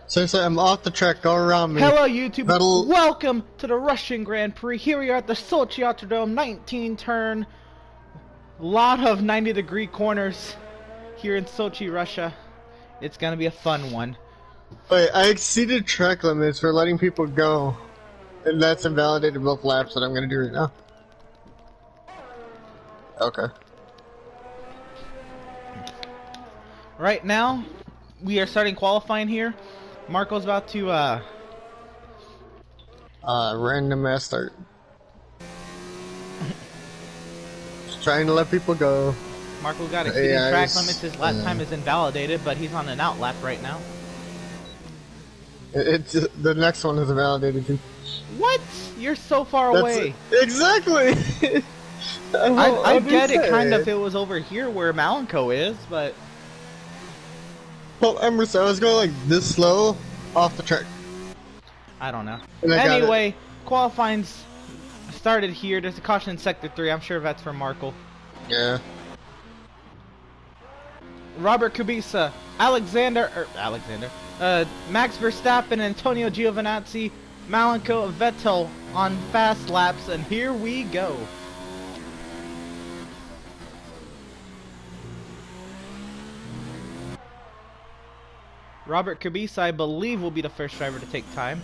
Seriously, I'm off the track. Go around me. Hello YouTube, That'll... welcome to the Russian Grand Prix. Here we are at the Sochi Autodrome, 19 turn. Lot of 90-degree corners here in Sochi, Russia. It's gonna be a fun one. Wait, I exceeded track limits for letting people go. And that's invalidated both laps that I'm gonna do right now. Okay. Right now, we are starting qualifying here. Marco's about to, random ass start. Just trying to let people go. Marco got exceeded track limits. His lap time is invalidated, but he's on an out lap right now. It's the next one is invalidated too. What? You're so far away. Exactly! I get it kind of if it was over here where Malenko is, but... Well, Emerson, I was going like this slow off the track. I don't know. Anyway, qualifying's started here. There's a caution in Sector 3. I'm sure that's for Markle. Yeah. Robert Kubica, Max Verstappen, Antonio Giovinazzi, Malenko, Vettel on fast laps, and here we go. Robert Kubica, I believe, will be the first driver to take time.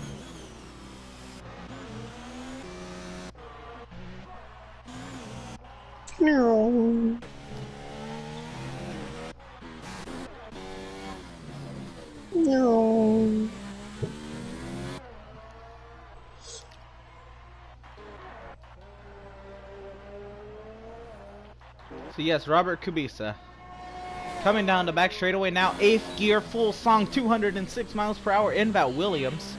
No. No. So yes, Robert Kubica. Coming down the back straightaway now, 8th gear, full song, 206 miles per hour, inbound Williams.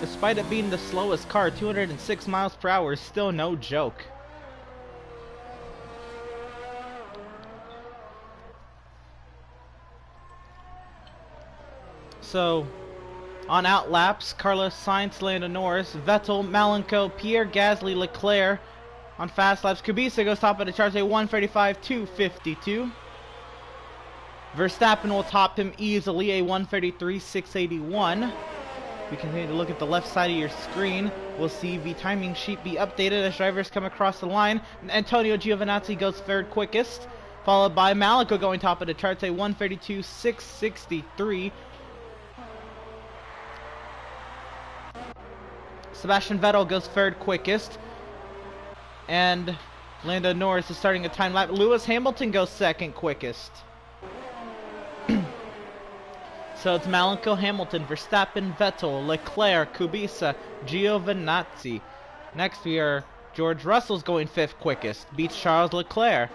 Despite it being the slowest car, 206 miles per hour is still no joke. So, on out laps, Carlos Sainz, Lando Norris, Vettel, Malenko, Pierre Gasly, Leclerc. On fast laps, Kubica goes top of the charts, a 135.252. Verstappen will top him easily, a 133.681. We continue to look at the left side of your screen. We'll see the timing sheet be updated as drivers come across the line. Antonio Giovinazzi goes third quickest, followed by Malenko going top of the charts, a 132.663. Sebastian Vettel goes third quickest. And Lando Norris is starting a time lap. Lewis Hamilton goes second quickest. So it's Malenko, Hamilton, Verstappen, Vettel, Leclerc, Kubica, Giovinazzi. Next we are George Russell's going 5th quickest. Beats Charles Leclerc.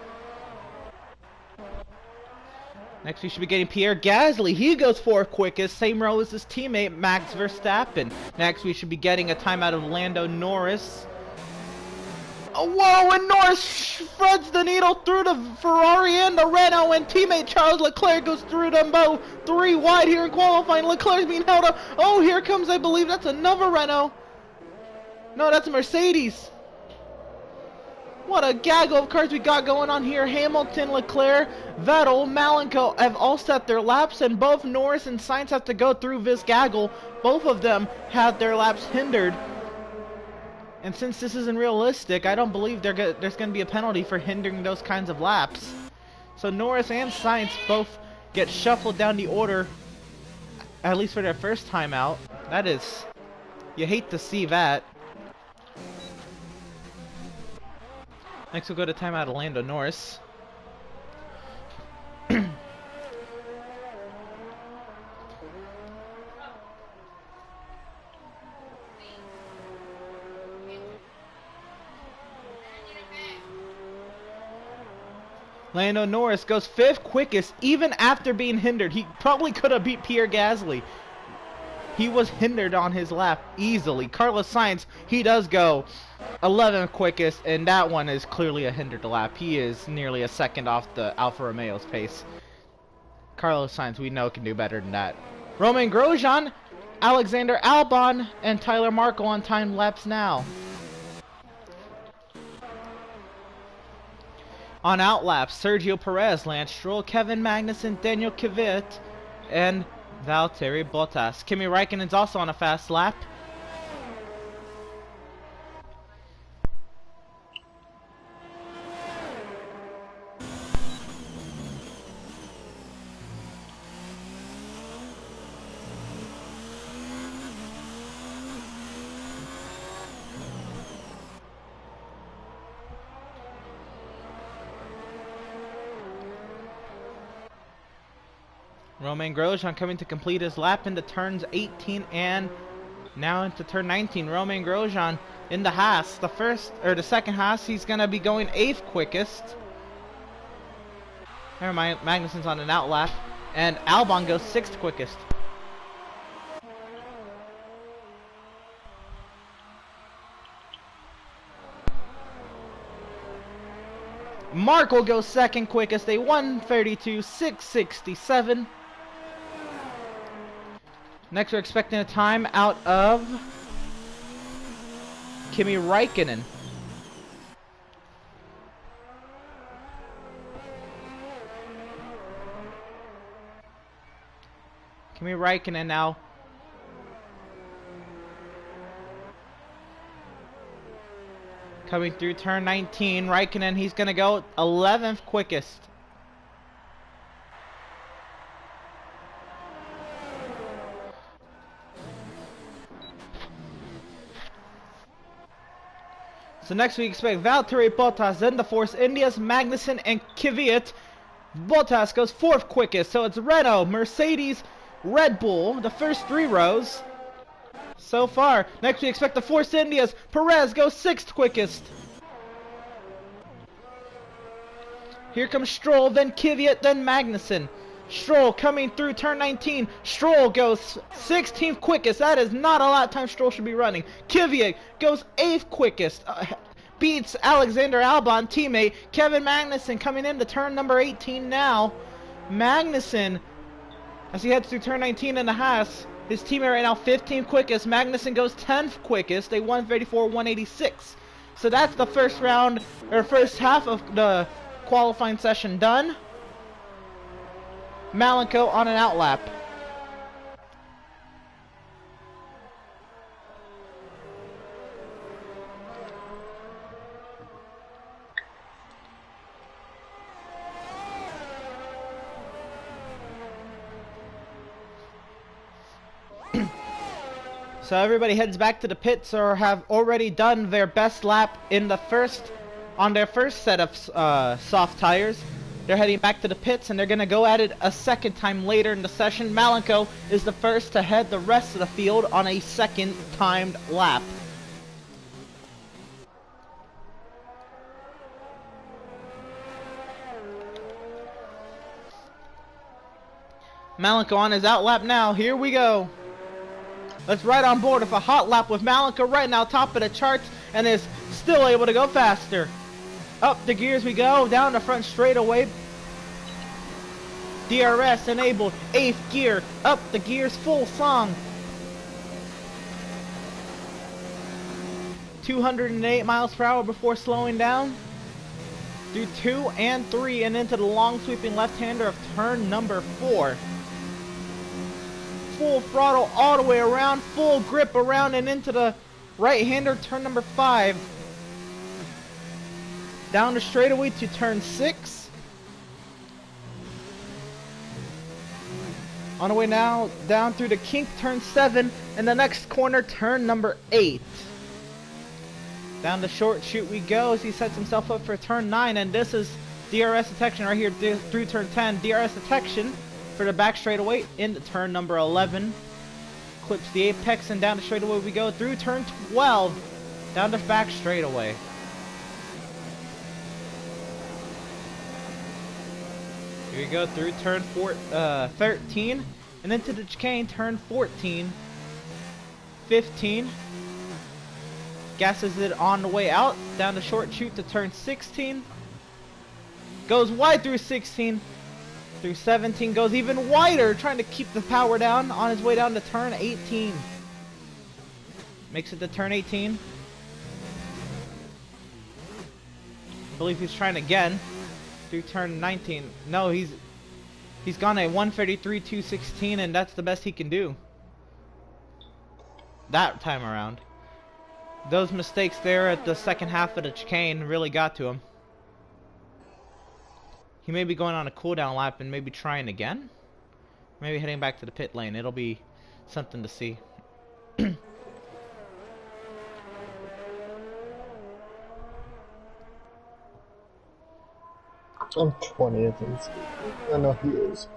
Next we should be getting Pierre Gasly. He goes 4th quickest. Same row as his teammate Max Verstappen. Next we should be getting a timeout of Lando Norris. Oh, whoa, and Norris threads the needle through the Ferrari and the Renault, and teammate Charles Leclerc goes through them both. 3 wide here in qualifying. Leclerc's being held up. Oh, here comes, I believe, that's another Renault. No, that's a Mercedes. What a gaggle of cars we got going on here. Hamilton, Leclerc, Vettel, Malenko have all set their laps, and both Norris and Sainz have to go through this gaggle. Both of them had their laps hindered. And since this isn't realistic, I don't believe there's going to be a penalty for hindering those kinds of laps. So Norris and Sainz both get shuffled down the order, at least for their first time out. That is, you hate to see that. Next we'll go to timeout of Lando Norris. Lando Norris goes 5th quickest, even after being hindered. He probably could have beat Pierre Gasly. He was hindered on his lap easily. Carlos Sainz, he does go 11th quickest, and that one is clearly a hindered lap. He is nearly a second off the Alfa Romeo's pace. Carlos Sainz, we know, can do better than that. Romain Grosjean, Alexander Albon, and Tyler Markle on time laps now. On outlaps, Sergio Perez, Lance Stroll, Kevin Magnussen, Daniel Kvyat, and Valtteri Bottas. Kimi Räikkönen's also on a fast lap. Romain Grosjean coming to complete his lap into turns 18 and now into turn 19. Romain Grosjean in the Haas. The second Haas, he's going to be going 8th quickest. Never mind, Magnussen's on an outlap. And Albon goes 6th quickest. Marco goes 2nd quickest, a 1:32.667. Next, we're expecting a time out of Kimi Räikkönen. Kimi Räikkönen now. Coming through turn 19, Räikkönen, he's going to go 11th quickest. So next we expect Valtteri Bottas, then the Force Indias, Magnussen, and Kvyat. Bottas goes 4th quickest, so it's Renault, Mercedes, Red Bull, the first 3 rows so far. Next we expect the Force Indias, Perez goes 6th quickest. Here comes Stroll, then Kvyat, then Magnussen. Stroll coming through turn 19. Stroll goes 16th quickest. That is not a lot of time Stroll should be running. Kvyat goes 8th quickest. Beats Alexander Albon teammate. Kevin Magnussen coming into turn number 18 now. Magnussen, as he heads through turn 19 in the Haas, his teammate right now 15th quickest. Magnussen goes 10th quickest. A 1:34.186. So that's the first round, or first half of the qualifying session done. Malenko on an outlap. So everybody heads back to the pits or have already done their best lap in the on their first set of soft tires. They're heading back to the pits, and they're going to go at it a second time later in the session. Malenko is the first to head the rest of the field on a second timed lap. Malenko on his out lap now. Here we go. Let's ride on board with a hot lap with Malenko right now, top of the charts, and is still able to go faster. Up the gears we go, down the front straightaway. DRS enabled, 8th gear, up the gears, full song. 208 miles per hour before slowing down. Through 2 and 3 and into the long sweeping left-hander of turn number 4. Full throttle all the way around, full grip around and into the right-hander, turn number 5. Down the straightaway to turn 6. On the way now, down through the kink, turn 7, and the next corner, turn number 8. Down the short chute we go as he sets himself up for turn 9, and this is DRS detection right here through turn 10. DRS detection for the back straightaway into turn number 11. Clips the apex, and down the straightaway we go through turn 12, down the back straightaway. Here we go through turn 13 and into the chicane, turn 14, 15. Gasses it on the way out, down the short chute to turn 16. Goes wide through 16, through 17, goes even wider, trying to keep the power down on his way down to turn 18. Makes it to turn 18. I believe he's trying again. through turn 19. No, he's gone a 133.216, and that's the best he can do that time around. Those mistakes there at the second half of the chicane really got to him. He may be going on a cooldown lap and maybe trying again. Maybe heading back to the pit lane. It'll be something to see. I'm 20th in speed. I know he is.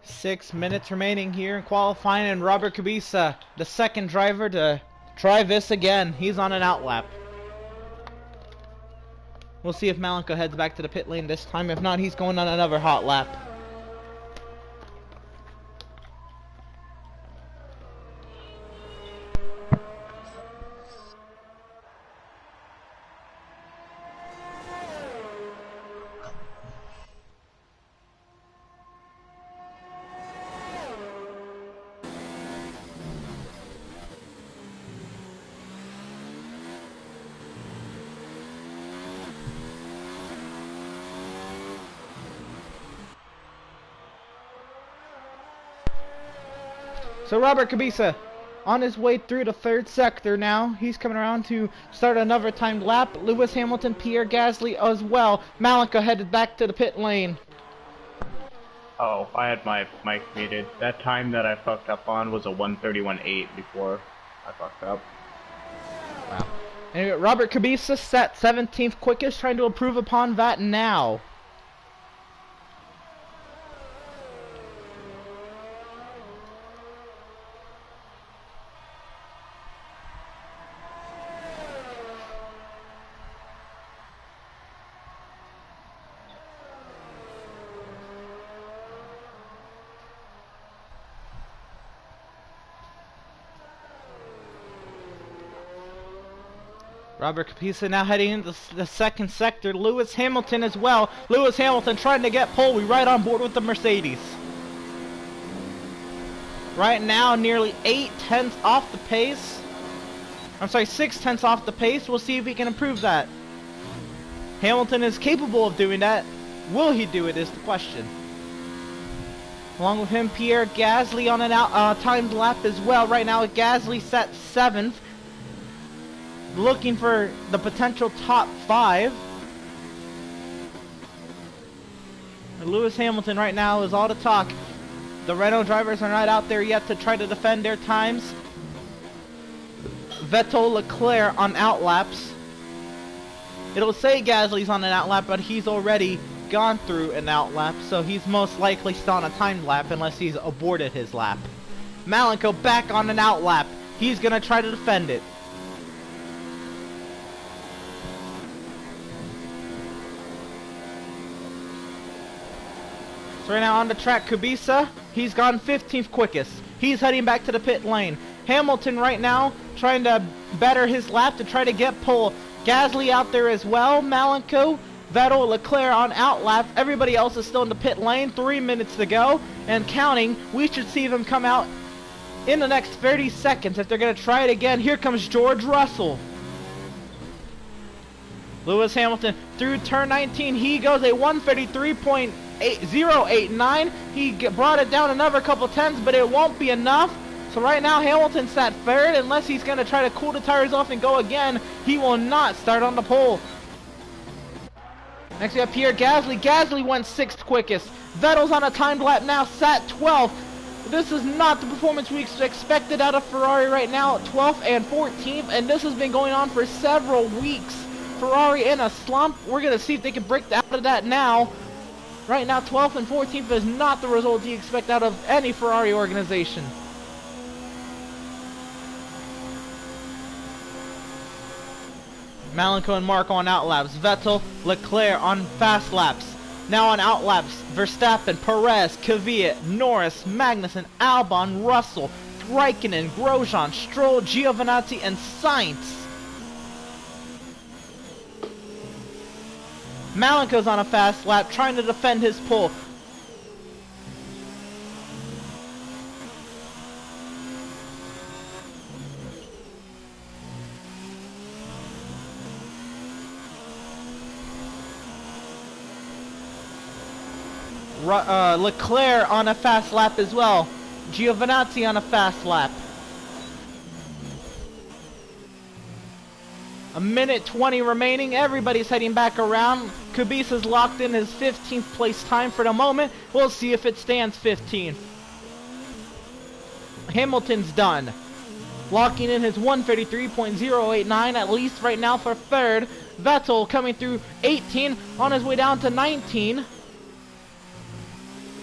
Six minutes remaining here in qualifying, and Robert Kubica, the second driver to try this again. He's on an out lap. We'll see if Malenko heads back to the pit lane this time. If not, he's going on another hot lap. So Robert Kubica on his way through the third sector now. He's coming around to start another timed lap. Lewis Hamilton, Pierre Gasly as well. Malenko headed back to the pit lane. Oh, I had my mic muted. That time that I fucked up on was a 1:31.8 before I fucked up. Wow. Anyway, Robert Kubica set 17th quickest, trying to improve upon that now. Robert Kubica now heading into the second sector. Lewis Hamilton as well. Lewis Hamilton trying to get pole. We right on board with the Mercedes. Right now, nearly 8/10 off the pace. I'm sorry, 6/10 off the pace. We'll see if he can improve that. Hamilton is capable of doing that. Will he do it is the question. Along with him, Pierre Gasly on an timed lap as well. Right now, Gasly set 7th. Looking for the potential top 5. And Lewis Hamilton right now is all the talk. The Renault drivers are not out there yet to try to defend their times. Vettel, Leclerc on outlaps. It'll say Gasly's on an outlap, but he's already gone through an outlap, so he's most likely still on a timed lap unless he's aborted his lap. Malenko back on an outlap. He's going to try to defend it. So right now on the track, Kubica, he's gone 15th quickest. He's heading back to the pit lane. Hamilton right now trying to better his lap to try to get pole. Gasly out there as well. Malenko, Vettel, Leclerc on outlap. Everybody else is still in the pit lane. 3 minutes to go and counting. We should see them come out in the next 30 seconds if they're going to try it again. Here comes George Russell. Lewis Hamilton through turn 19. He goes a 133.089. He brought it down another couple tenths, but it won't be enough. So right now Hamilton's at third. Unless he's going to try to cool the tires off and go again, he will not start on the pole. Next we have Pierre Gasly. Gasly went 6th quickest. Vettel's on a timed lap now, sat 12th. This is not the performance we expected out of Ferrari right now, 12th and 14th, and this has been going on for several weeks. Ferrari in a slump. We're going to see if they can break out of that now. Right now, 12th and 14th is not the result you expect out of any Ferrari organization. Malenko and Marko on outlaps. Vettel, Leclerc on fast laps. Now on outlaps, Verstappen, Perez, Kvyat, Norris, Magnussen, Albon, Russell. Raikkonen, Grosjean, Stroll, Giovinazzi, and Sainz. Malenko's on a fast lap trying to defend his pole. Leclerc on a fast lap as well. Giovinazzi on a fast lap. A minute 20 remaining. Everybody's heading back around. Kubica's locked in his 15th place time for the moment. We'll see if it stands 15th. Hamilton's done. Locking in his 133.089 at least right now for third. Vettel coming through 18 on his way down to 19.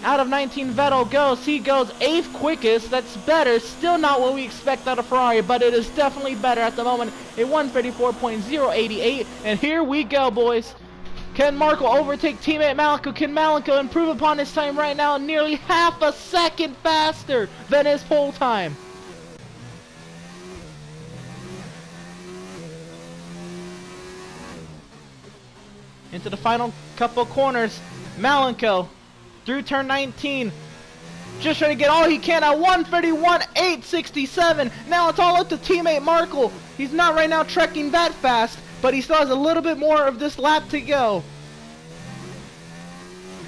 Out of 19, Vettel goes. He goes 8th quickest. That's better. Still not what we expect out of Ferrari, but it is definitely better at the moment. A 134.088. And here we go, boys. Can Marco overtake teammate Malenko? Can Malenko improve upon his time right now? Nearly half a second faster than his pole time. Into the final couple corners. Malenko through turn 19, just trying to get all he can at 131.867. Now it's all up to teammate Markle. He's not right now trekking that fast, but he still has a little bit more of this lap to go.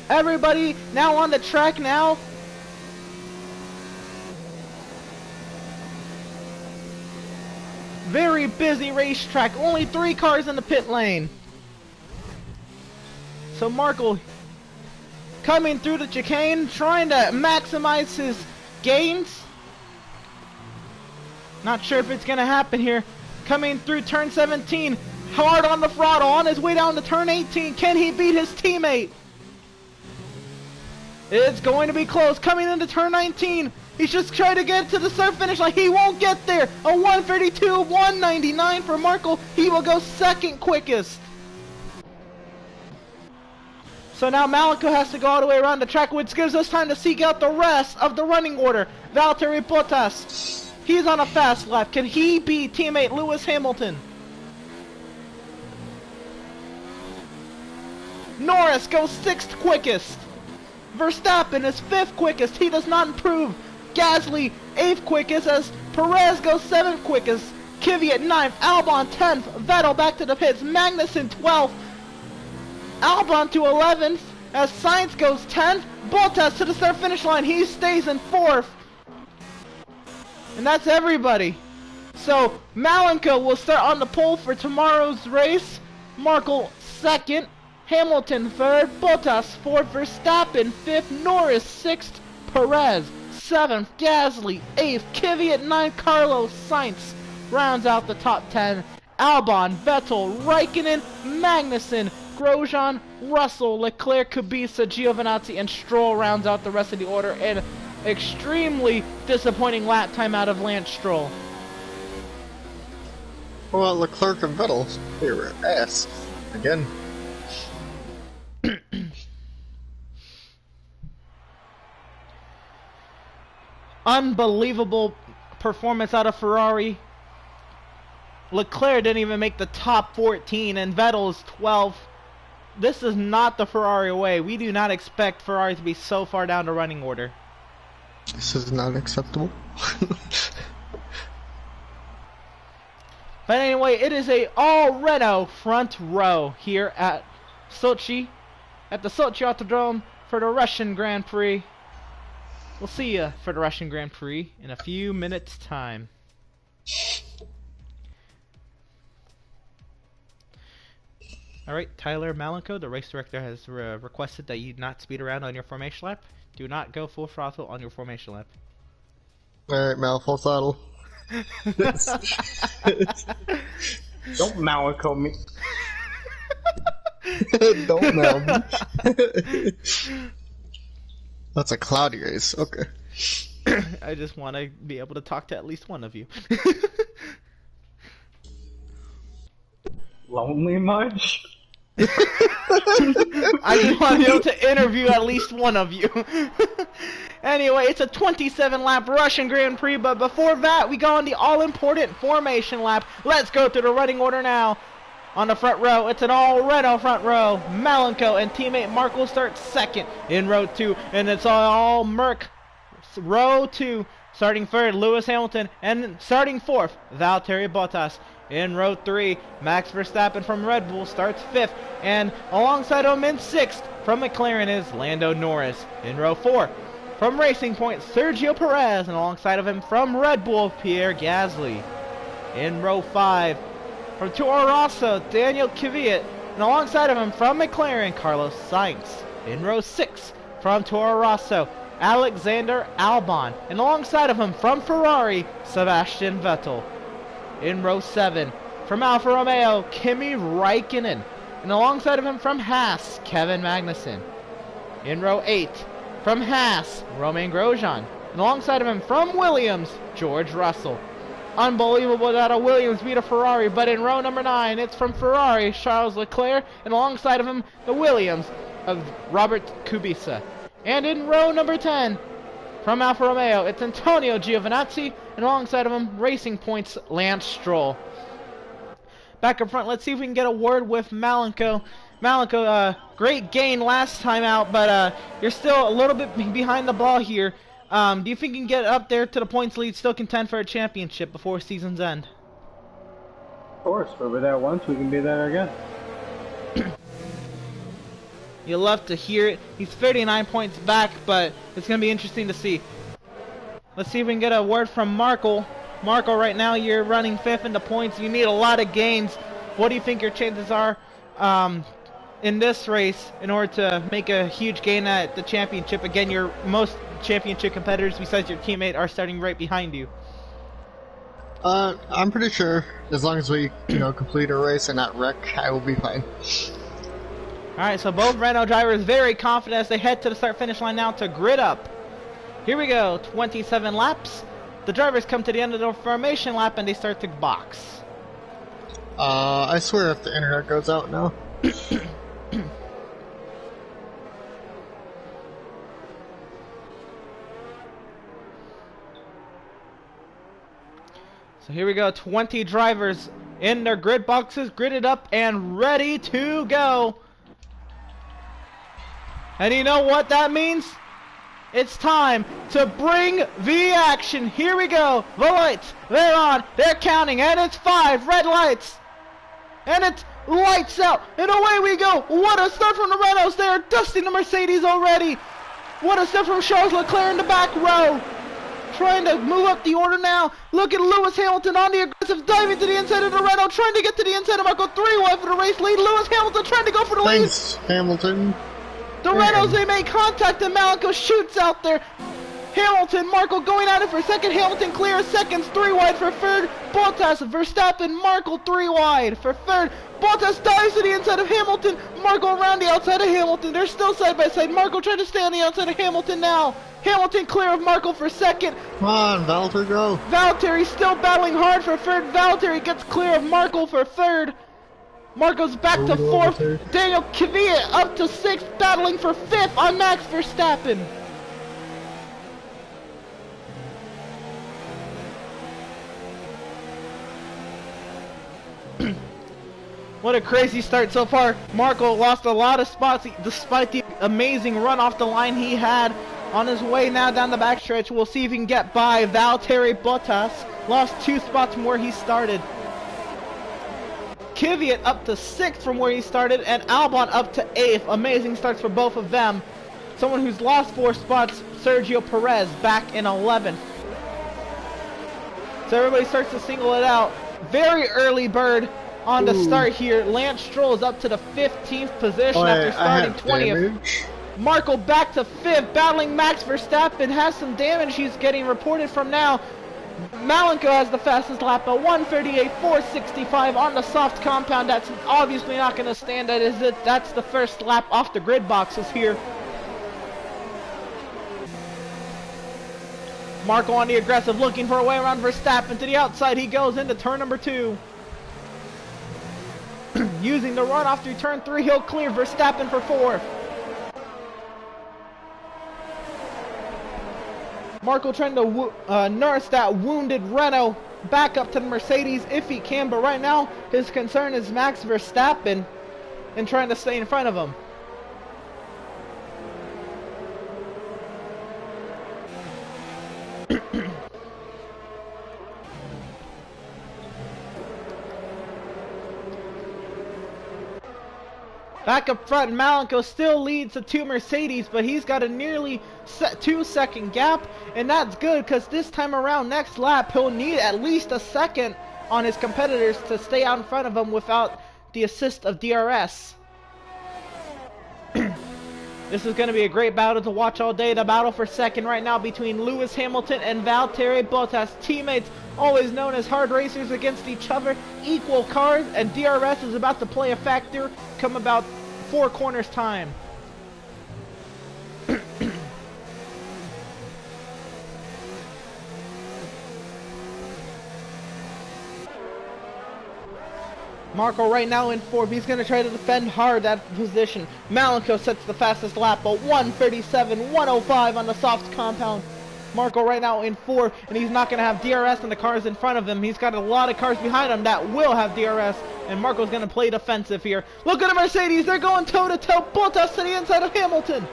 Everybody now on the track now. Very busy racetrack. Only 3 cars in the pit lane. So Markle coming through the chicane, trying to maximize his gains. Not sure if it's going to happen here. Coming through turn 17, hard on the throttle, on his way down to turn 18. Can he beat his teammate? It's going to be close. Coming into turn 19, he's just trying to get to the start finish line. He won't get there. A 132.199 for Markle. He will go second quickest. So now Malenko has to go all the way around the track, which gives us time to seek out the rest of the running order. Valtteri Bottas, he's on a fast lap. Can he beat teammate Lewis Hamilton? Norris goes 6th quickest. Verstappen is 5th quickest. He does not improve. Gasly 8th quickest as Perez goes 7th quickest. Kvyat 9th. Albon 10th. Vettel back to the pits. Magnussen 12th. Albon to 11th as Sainz goes 10th. Bottas to the start finish line. He stays in 4th. And that's everybody. So Malenko will start on the pole for tomorrow's race. Markle 2nd. Hamilton 3rd. Bottas 4th. Verstappen 5th. Norris 6th. Perez 7th. Gasly 8th. Kvyat 9th. Carlos Sainz rounds out the top 10. Albon, Vettel, Raikkonen, Magnussen, Grosjean, Russell, Leclerc, Kubica, Giovinazzi, and Stroll rounds out the rest of the order. And extremely disappointing lap time out of Lance Stroll. Well, Leclerc and Vettel, they were ass again. Unbelievable performance out of Ferrari. Leclerc didn't even make the top 14 and Vettel is 12th. This is not the Ferrari way. We do not expect Ferrari to be so far down the running order. This is not acceptable. But anyway, it is a all-Renault front row here at Sochi, at the Sochi Autodrome for the Russian Grand Prix. We'll see you for the Russian Grand Prix in a few minutes' time. Alright, Tyler Malenko, the race director, has requested that you not speed around on your formation lap. Do not go full throttle on your formation lap. Alright, Mal, full throttle. Don't Malenko me. Don't Mal me. That's a cloudy race, okay. I just want to be able to talk to at least one of you. Lonely much? I just want to be able to interview at least one of you. Anyway, it's a 27-lap Russian Grand Prix, but before that, we go on the all-important formation lap. Let's go through the running order now. On the front row, it's an all-Renault front row. Malenko and teammate Markle start second in row 2, and it's all Merc. Row 2, starting third, Lewis Hamilton, and starting fourth, Valtteri Bottas. In row 3, Max Verstappen from Red Bull starts 5th, and alongside him in 6th from McLaren is Lando Norris. In row 4, from Racing Point, Sergio Perez, and alongside of him from Red Bull, Pierre Gasly. In row 5, from Toro Rosso, Daniel Kvyat, and alongside of him from McLaren, Carlos Sainz. In row 6, from Toro Rosso, Alexander Albon, and alongside of him from Ferrari, Sebastian Vettel. In row 7, from Alfa Romeo, Kimi Räikkönen, and alongside of him from Haas, Kevin Magnussen. In row 8, from Haas, Romain Grosjean, and alongside of him from Williams, George Russell. Unbelievable that a Williams beat a Ferrari, but in row number 9, it's from Ferrari, Charles Leclerc, and alongside of him, the Williams of Robert Kubica. And in row number 10, from Alfa Romeo, it's Antonio Giovinazzi, and alongside of him, Racing Point's Lance Stroll. Back up front, let's see if we can get a word with Malenko. Malenko, great gain last time out, but you're still a little bit behind the ball here. Do you think you can get up there to the points lead, still contend for a championship before season's end? Of course, we were there once, we can be there again. You'll love to hear it. He's 39 points back, but it's going to be interesting to see. Let's see if we can get a word from Markle. Markle, right now you're running 5th in the points. You need a lot of gains. What do you think your chances are in this race in order to make a huge gain at the championship? Again, your most championship competitors besides your teammate are starting right behind you. I'm pretty sure as long as we, complete a race and not wreck, I will be fine. Alright, so both Renault drivers very confident as they head to the start-finish line now to grid up. Here we go, 27 laps. The drivers come to the end of the formation lap and they start to box. I swear if the internet goes out now. So here we go, 20 drivers in their grid boxes, gridded up and ready to go. And you know what that means? It's time to bring the action. Here we go. The lights, they're on, they're counting, and it's 5 red lights. And it's lights out, and away we go. What a start from the Renaults. They are dusting the Mercedes already. What a start from Charles Leclerc in the back row. Trying to move up the order now. Look at Lewis Hamilton on the aggressive, diving to the inside of the Renault, trying to get to the inside of Marco. 3 wide for the race lead. Lewis Hamilton trying to go for the lead. Thanks, Hamilton. The Renaults, they make contact, and Malenko shoots out there. Hamilton, Markle going at it for second. Hamilton clears seconds, 3 wide for third. Bottas, Verstappen, Markle 3 wide for third. Bottas dives to the inside of Hamilton. Markle around the outside of Hamilton. They're still side by side. Markle trying to stay on the outside of Hamilton now. Hamilton clear of Markle for second. Come on, Valtteri, go. Valtteri still battling hard for third. Valtteri gets clear of Markle for third. Marco's back to 4th. Daniel Kvyat up to 6th, battling for 5th on Max Verstappen. What a crazy start so far. Marco lost a lot of spots despite the amazing run off the line he had. On his way now down the backstretch, we'll see if he can get by Valtteri Bottas. Lost 2 spots from where he started. Kvyat up to 6th from where he started, and Albon up to 8th. Amazing starts for both of them. Someone who's lost 4 spots, Sergio Perez, back in 11th. So everybody starts to single it out. Very early bird on the start here. Lance Stroll is up to the 15th position after starting 20th. Marco back to 5th, battling Max Verstappen. Has some damage he's getting reported from now. Malenko has the fastest lap at 1:38.465 on the soft compound. That's obviously not going to stand. That's the first lap off the grid boxes here. Marco on the aggressive, looking for a way around Verstappen. To the outside he goes into turn number 2. Using the run off through turn 3, he'll clear Verstappen for 4th. Marco trying to nurse that wounded Renault back up to the Mercedes if he can, but right now his concern is Max Verstappen and trying to stay in front of him. Back up front, Malenko still leads the two Mercedes, but he's got a nearly 2-second gap, and that's good because this time around, next lap, he'll need at least a second on his competitors to stay out in front of him without the assist of DRS. This is going to be a great battle to watch all day. The battle for second right now between Lewis Hamilton and Valtteri Bottas. Teammates, always known as hard racers against each other, equal cars, and DRS is about to play a factor come about 4 corners time. Marco right now in 4th. He's going to try to defend hard that position. Malenko sets the fastest lap, but 1:37.105 on the soft compound. Marco right now in 4th, and he's not going to have DRS on the cars in front of him. He's got a lot of cars behind him that will have DRS, and Marco's going to play defensive here. Look at the Mercedes. They're going toe-to-toe. Bottas to the inside of Hamilton.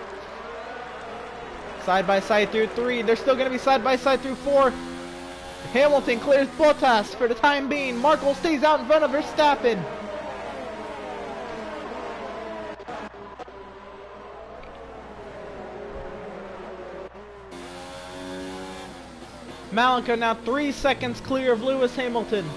Side-by-side through 3. They're still going to be side-by-side through 4. Hamilton clears Bottas for the time being. Marco stays out in front of Verstappen. Malenko now 3 seconds clear of Lewis Hamilton.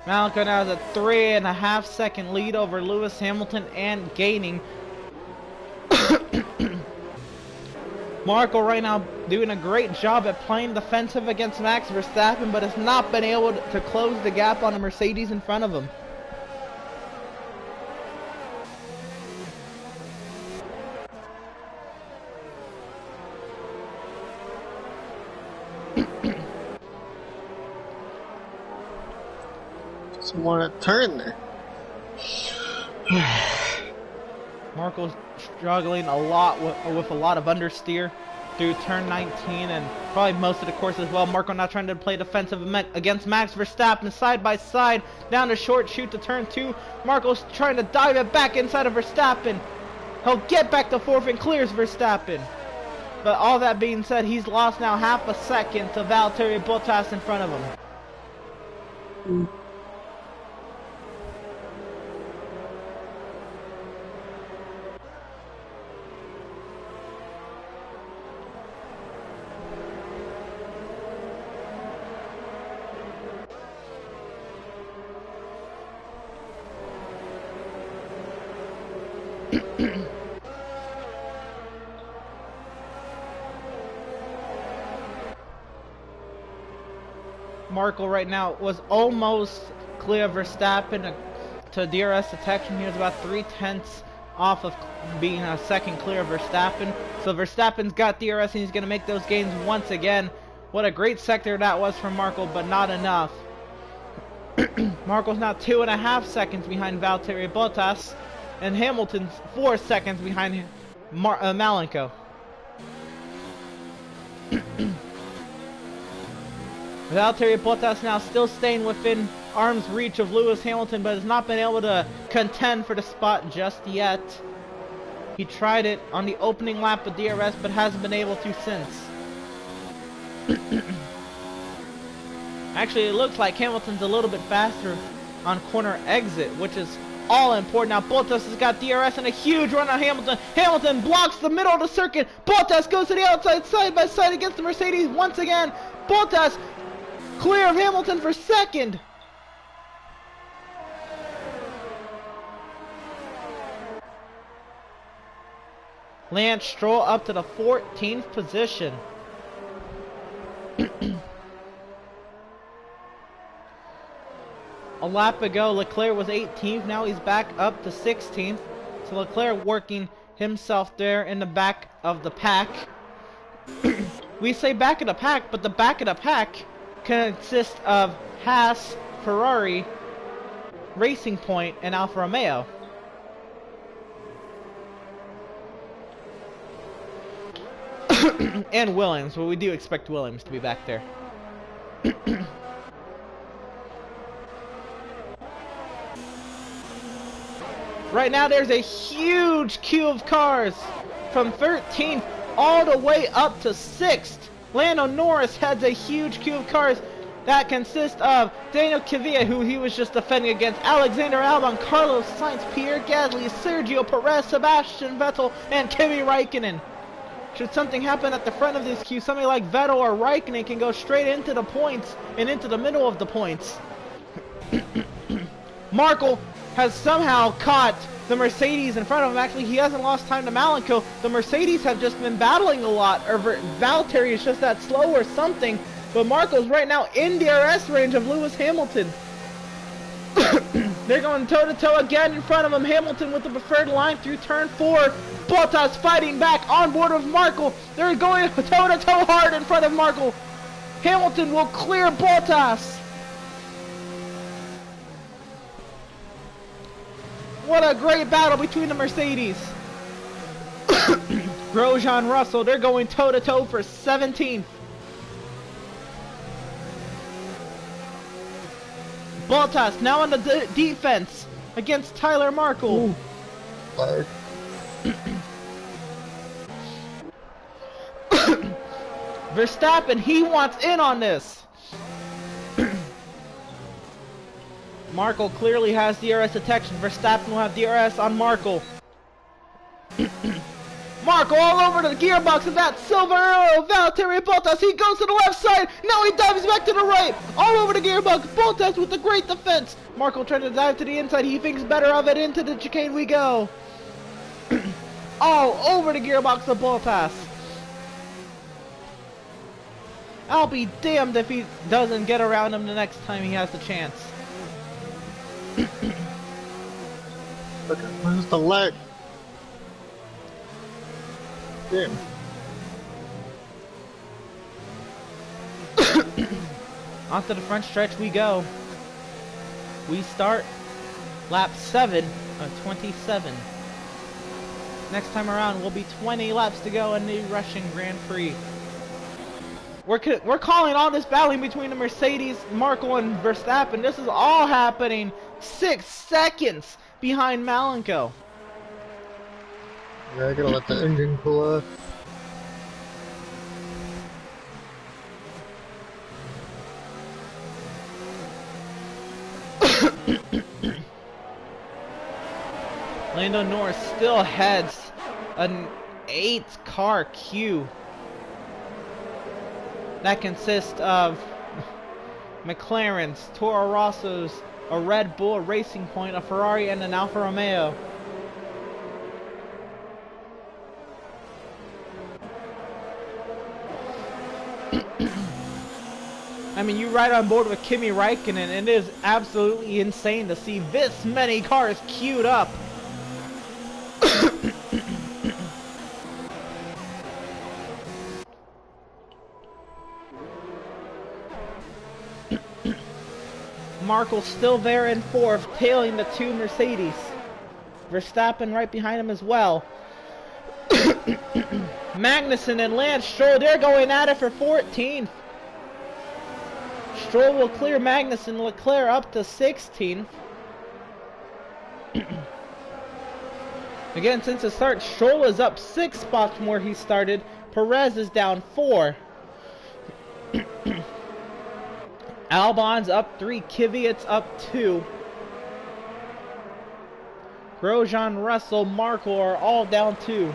Malenko now has a 3.5 second lead over Lewis Hamilton and gaining. Marco right now doing a great job at playing defensive against Max Verstappen, but has not been able to close the gap on the Mercedes in front of him. Want to turn there. Marco's struggling a lot with a lot of understeer through turn 19 and probably most of the course as well. Marco now trying to play defensive against Max Verstappen side by side down the short chute to turn 2. Marco's trying to dive it back inside of Verstappen. He'll get back to 4th and clears Verstappen. But all that being said, he's lost now half a second to Valtteri Bottas in front of him. Marco right now was almost clear of Verstappen to DRS detection. He was about 0.3 off of being a second clear of Verstappen. So Verstappen's got DRS and he's going to make those gains once again. What a great sector that was from Marco, but not enough. Marco's now 2.5 seconds behind Valtteri Bottas, and Hamilton's 4 seconds behind Malenko. Valtteri Bottas now still staying within arm's reach of Lewis Hamilton, but has not been able to contend for the spot just yet. He tried it on the opening lap of DRS, but hasn't been able to since. Actually, it looks like Hamilton's a little bit faster on corner exit, which is all important. Now Bottas has got DRS and a huge run on Hamilton. Hamilton blocks the middle of the circuit. Bottas goes to the outside side by side against the Mercedes once again. Bottas clear of Hamilton for second. Lance Stroll up to the 14th position. a lap ago, Leclerc was 18th. Now he's back up to 16th. So Leclerc working himself there in the back of the pack. We say back of the pack, but the back of the pack consists of Haas, Ferrari, Racing Point, and Alfa Romeo. And Williams, but we do expect Williams to be back there. Right now there's a huge queue of cars from 13th all the way up to 6th. Lando Norris has a huge queue of cars that consists of Daniel Kvyat, who he was just defending against, Alexander Albon, Carlos Sainz, Pierre Gasly, Sergio Perez, Sebastian Vettel, and Kimi Raikkonen. Should something happen at the front of this queue, somebody like Vettel or Raikkonen can go straight into the points and into the middle of the points. Markle has somehow caught the Mercedes in front of him. Actually, he hasn't lost time to Malenko. The Mercedes have just been battling a lot, or Valtteri is just that slow or something. But Marco's right now in DRS range of Lewis Hamilton. They're going toe-to-toe again in front of him. Hamilton with the preferred line through turn 4. Bottas fighting back on board with Marco. They're going toe-to-toe hard in front of Marco. Hamilton will clear Bottas. What a great battle between the Mercedes. Grosjean, Russell, they're going toe-to-toe for 17th. Bottas now on the defense against Tyler Markle. Verstappen, he wants in on this. Markle clearly has DRS detection. Verstappen will have DRS on Markle. Markle all over the gearbox of that silver arrow. Valtteri Bottas, he goes to the left side. Now he dives back to the right. All over the gearbox. Bottas with the great defense. Markle trying to dive to the inside. He thinks better of it. Into the chicane we go. All over the gearbox of Bottas. I'll be damned if he doesn't get around him the next time he has the chance. Look, where's the leg? Damn. Onto the front stretch we go. We start lap 7 of 27. Next time around will be 20 laps to go in the Russian Grand Prix. We're calling all this battling between the Mercedes, Markle, and Verstappen. This is all happening 6 seconds behind Malenko. Yeah, I gotta let the engine cool off. Lando Norris still heads an 8-car queue that consists of McLaren's, Toro Rosso's, a Red Bull, a Racing Point, a Ferrari, and an Alfa Romeo. I mean, you ride on board with Kimi Raikkonen, and it is absolutely insane to see this many cars queued up. Markle still there in 4th, tailing the 2 Mercedes. Verstappen right behind him as well. Magnussen and Lance Stroll, they're going at it for 14th. Stroll will clear Magnussen, Leclerc up to 16th. Again, since the start, Stroll is up 6 spots from where he started. Perez is down 4. Albon's up 3, Kvyat's up 2. Grosjean, Russell, Markle are all down 2.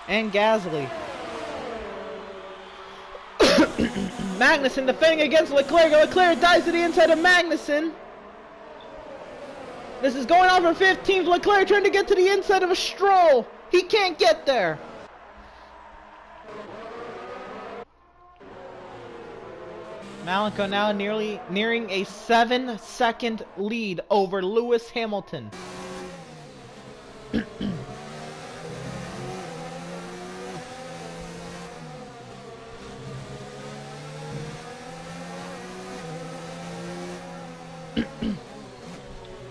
And Gasly. Magnussen defending against Leclerc. Leclerc dives to the inside of Magnussen. This is going on for 15th. Leclerc trying to get to the inside of a Stroll. He can't get there. Malenko now nearing a 7-second lead over Lewis Hamilton.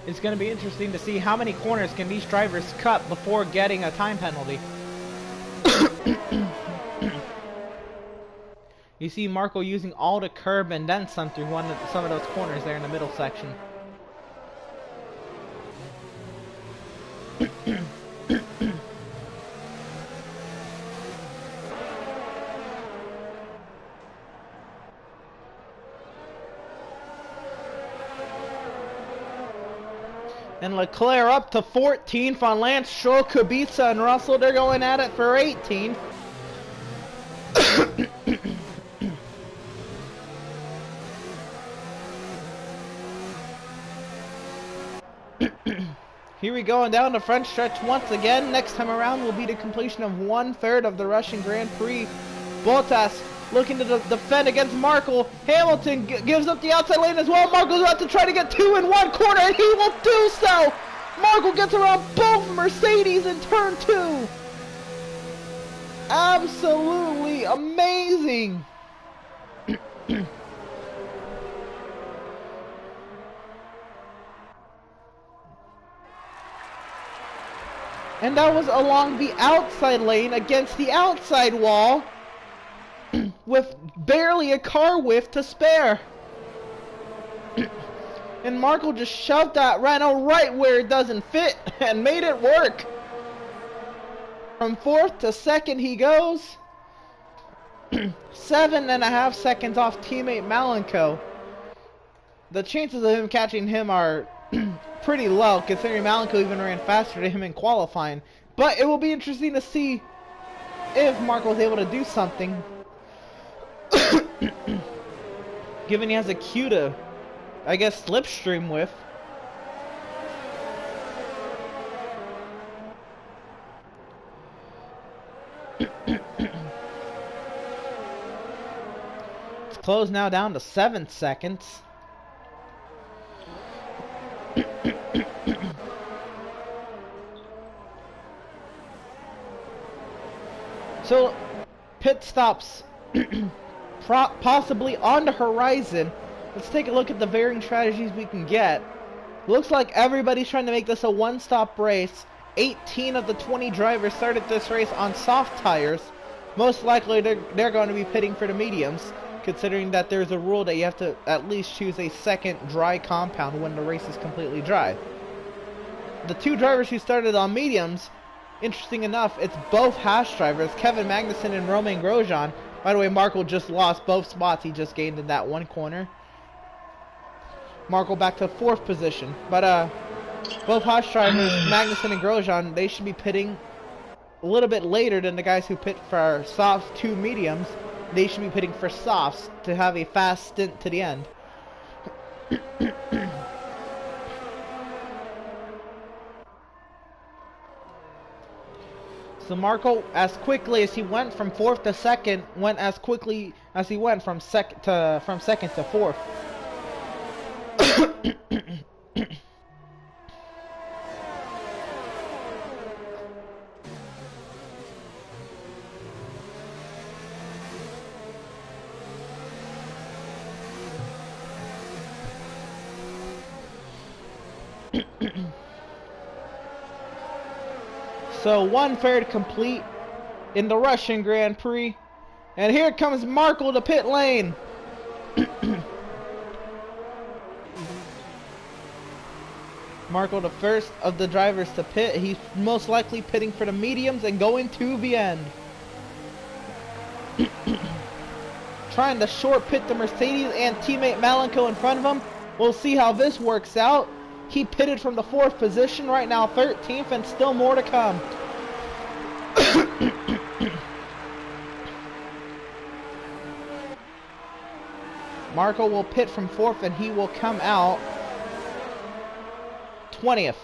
It's going to be interesting to see how many corners can these drivers cut before getting a time penalty. You see Marco using all the curb and then some through some of those corners there in the middle section. And Leclerc up to 14 from Lance Stroll, Kubica, and Russell. They're going at it for 18. Here we go, and down the front stretch once again. Next time around will be the completion of 1/3 of the Russian Grand Prix. Bottas looking to defend against Marco. Hamilton gives up the outside lane as well. Marco's about to try to get 2 in one corner, and he will do so. Marco gets around both Mercedes in turn 2. Absolutely amazing. And that was along the outside lane against the outside wall with barely a car width to spare. And Marco just shoved that Renault right where it doesn't fit and made it work. From 4th to 2nd he goes. 7.5 seconds off teammate Malenko. The chances of him catching him are pretty low, considering Malenko even ran faster than him in qualifying. But it will be interesting to see if Marco is able to do something. Given he has a Q to, I guess, slipstream with. It's closed now down to 7 seconds. So, pit stops possibly on the horizon. Let's take a look at the varying strategies we can get. Looks like everybody's trying to make this a one-stop race. 18 of the 20 drivers started this race on soft tires. Most likely they're going to be pitting for the mediums, considering that there's a rule that you have to at least choose a second dry compound when the race is completely dry. The 2 drivers who started on mediums, interesting enough, it's both Haas drivers, Kevin Magnussen and Romain Grosjean. By the way, Marco just lost both spots he just gained in that one corner. Marco back to 4th position. But both Haas drivers, Magnussen and Grosjean, they should be pitting a little bit later than the guys who pit for softs 2 mediums. They should be pitting for softs to have a fast stint to the end. So Marco, as quickly as he went from 4th to 2nd, went as quickly as he went from 2nd to 4th. So 1/3 complete in the Russian Grand Prix. And here comes Marco to pit lane. Marco, the first of the drivers to pit. He's most likely pitting for the mediums and going to the end. Trying to short pit the Mercedes and teammate Malenko in front of him. We'll see how this works out. He pitted from the 4th position, right now 13th, and still more to come. Marco will pit from 4th, and he will come out 20th.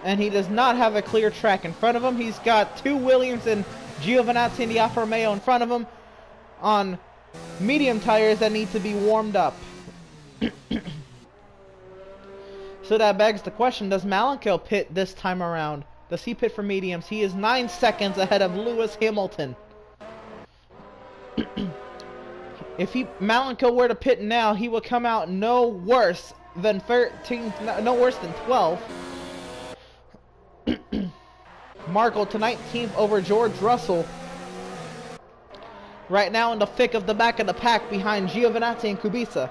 and he does not have a clear track in front of him. He's got two Williams and Giovinazzi and the Alfa Romeo in front of him on medium tires that need to be warmed up. So that begs the question, does Malenko pit this time around? Does he pit for mediums? He is 9 seconds ahead of Lewis Hamilton. If Malenko were to pit now, he would come out no worse than 13th, no worse than 12th. Markle to 19th over George Russell. Right now in the thick of the back of the pack behind Giovinazzi and Kubica.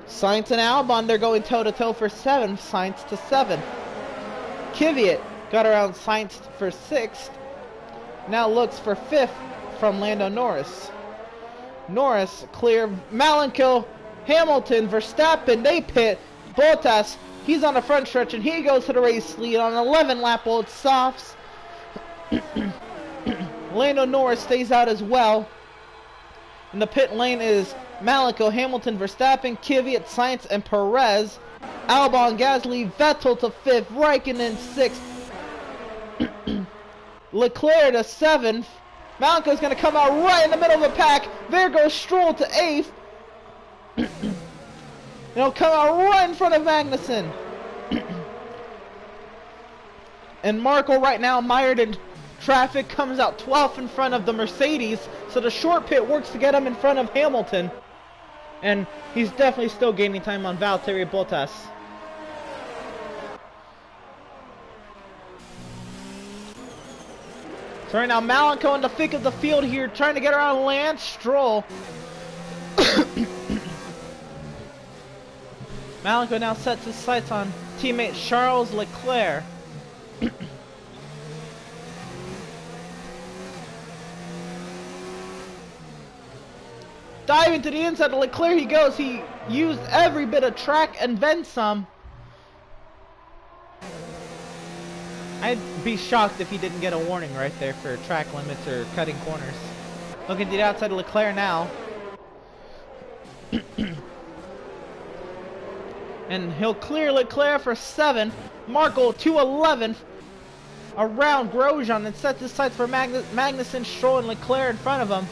Sainz and Albon, they're going toe-to-toe for 7th. Sainz to 7th. Kvyat got around Sainz for 6th. Now looks for 5th from Lando Norris. Norris clear. Malenko, Hamilton, Verstappen, they pit. Bottas, he's on the front stretch and he goes to the race lead on 11 lap old softs. Lando Norris stays out as well. In the pit lane is Malenko, Hamilton, Verstappen, Kvyat, Sainz, and Perez. Albon, Gasly, Vettel to 5th, Raikkonen 6th. Leclerc to 7th. Malenko's going to come out right in the middle of the pack. There goes Stroll to 8th. And he'll come out right in front of Magnussen. And Markle right now mired in traffic, comes out 12th in front of the Mercedes. So the short pit works to get him in front of Hamilton. And he's definitely still gaining time on Valtteri Bottas. So right now Malenko in the thick of the field here, trying to get around Lance Stroll. Malenko now sets his sights on teammate Charles Leclerc. Diving to the inside of Leclerc he goes. He used every bit of track and then some. I'd be shocked if he didn't get a warning right there for track limits or cutting corners. Looking to the outside of Leclerc now. And he'll clear Leclerc for 7th. Markle to 11th. Around Grosjean and sets his sights for Magnussen, Stroll, and Leclerc in front of him.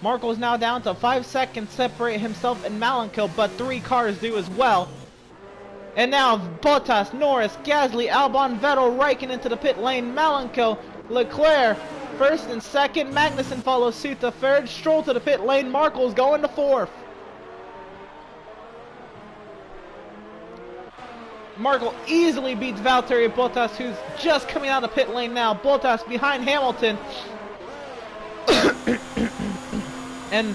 Markle is now down to 5 seconds separate himself and Malenko, but 3 cars do as well. And now Bottas, Norris, Gasly, Albon, Vettel, Raikkonen into the pit lane. Malenko, Leclerc, 1st and 2nd. Magnussen follows suit to 3rd. Stroll to the pit lane. Markle's going to 4th. Markle easily beats Valtteri Bottas, who's just coming out of the pit lane now. Bottas behind Hamilton. And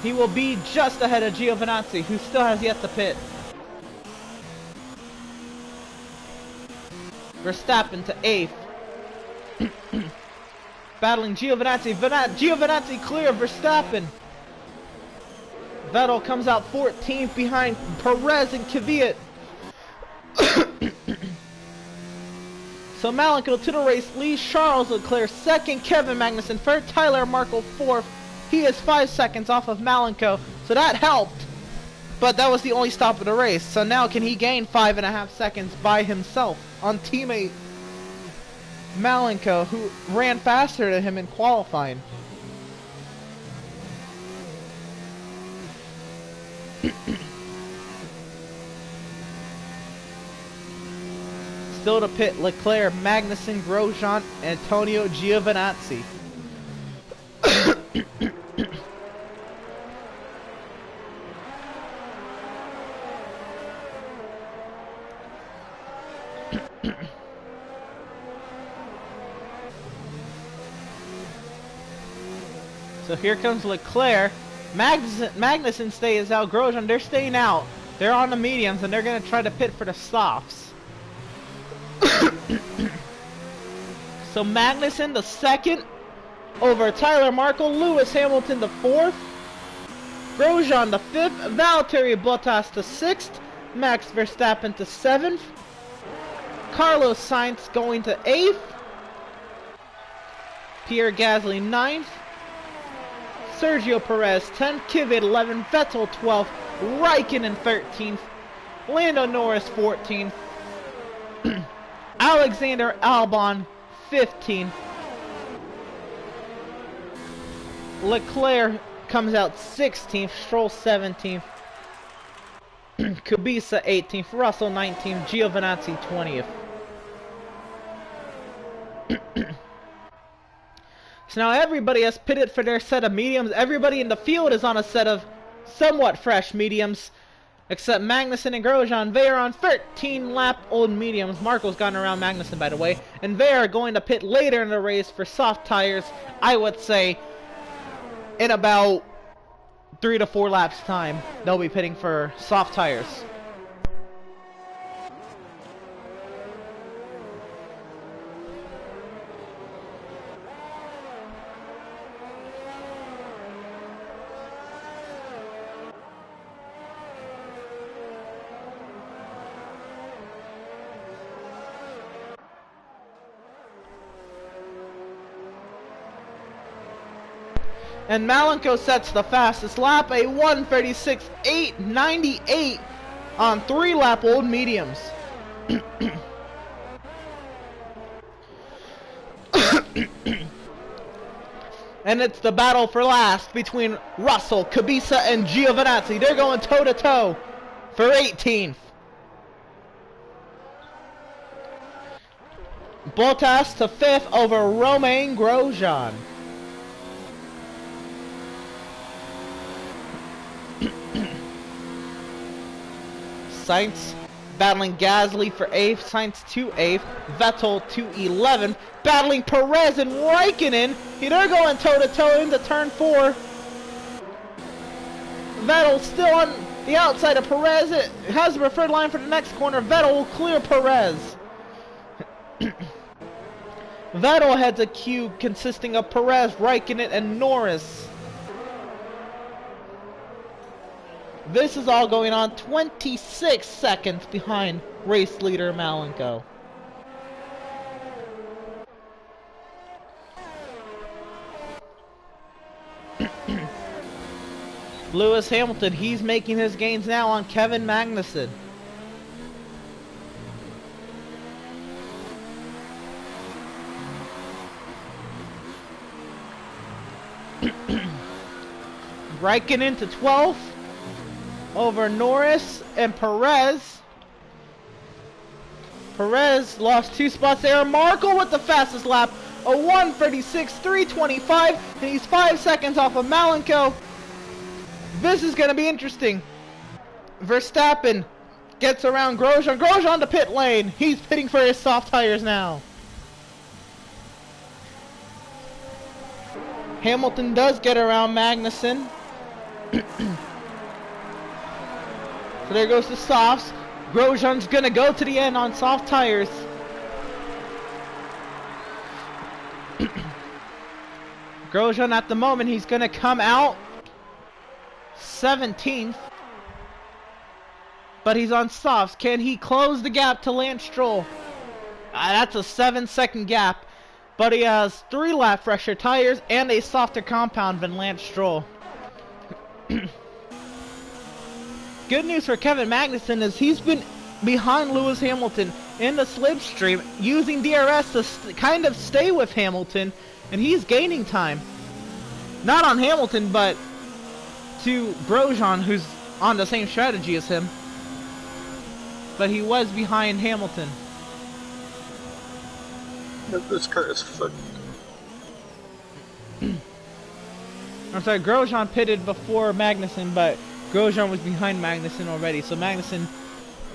he will be just ahead of Giovinazzi, who still has yet to pit. Verstappen to 8th. Battling Giovinazzi. Giovinazzi clear of Verstappen. Vettel comes out 14th behind Perez and Kvyat. So Malenko to the race leads Charles Leclerc 2nd, Kevin Magnussen 3rd, Tyler Markle 4th. He is 5 seconds off of Malenko, so that helped. But that was the only stop of the race. So now can he gain 5.5 seconds by himself on teammate Malenko, who ran faster than him in qualifying? Still to pit, Leclerc, Magnussen, Grosjean, Antonio Giovinazzi. So here comes Leclerc. Magnussen stays out. Grosjean, they're staying out. They're on the mediums and they're going to try to pit for the softs. So Magnussen the 2nd over Tyler Markle. Lewis Hamilton the 4th. Grosjean the 5th. Valtteri Bottas the 6th. Max Verstappen to 7th. Carlos Sainz going to 8th. Pierre Gasly 9th. Sergio Perez 10th, Kvyat 11th, Vettel 12th, Raikkonen 13th, Lando Norris 14th, Alexander Albon 15th, Leclerc comes out 16th, Stroll 17th, Kubica 18th, Russell 19th, Giovinazzi 20th. So now everybody has pitted for their set of mediums. Everybody in the field is on a set of somewhat fresh mediums, except Magnussen and Grosjean. They are on 13-lap old mediums. Marco's gotten around Magnussen, by the way. And they are going to pit later in the race for soft tires, I would say, in about 3 to 4 laps time. They'll be pitting for soft tires. And Malenko sets the fastest lap, a 1:36.898 on 3-lap old mediums. And it's the battle for last between Russell, Kubica, and Giovinazzi. They're going toe-to-toe for 18th. Bottas to 5th over Romain Grosjean. Sainz battling Gasly for 8th, Sainz to 8th, Vettel to 11th, battling Perez and Raikkonen. They're going toe-to-toe into turn 4. Vettel still on the outside of Perez. It has the preferred line for the next corner. Vettel will clear Perez. Vettel heads a queue consisting of Perez, Raikkonen, and Norris. This is all going on 26 seconds behind race leader Malenko. Lewis Hamilton, he's making his gains now on Kevin Magnussen. Raikkonen to 12th over Norris and Perez. Perez lost 2 spots there. Marco with the fastest lap, a 1:36.325, and he's 5 seconds off of Malenko. This is going to be interesting. Verstappen gets around Grosjean. Grosjean to pit lane. He's pitting for his soft tires now. Hamilton does get around Magnussen. So there goes the softs. Grosjean's gonna go to the end on soft tires. Grosjean at the moment, he's gonna come out 17th. But he's on softs. Can he close the gap to Lance Stroll? That's a 7-second gap. But he has 3-lap fresher tires and a softer compound than Lance Stroll. Good news for Kevin Magnussen is he's been behind Lewis Hamilton in the slipstream, using DRS to kind of stay with Hamilton, and he's gaining time. Not on Hamilton, but to Grosjean, who's on the same strategy as him. But he was behind Hamilton. This car is fucked. I'm sorry, Grosjean pitted before Magnussen, but Grosjean was behind Magnussen already. So Magnussen,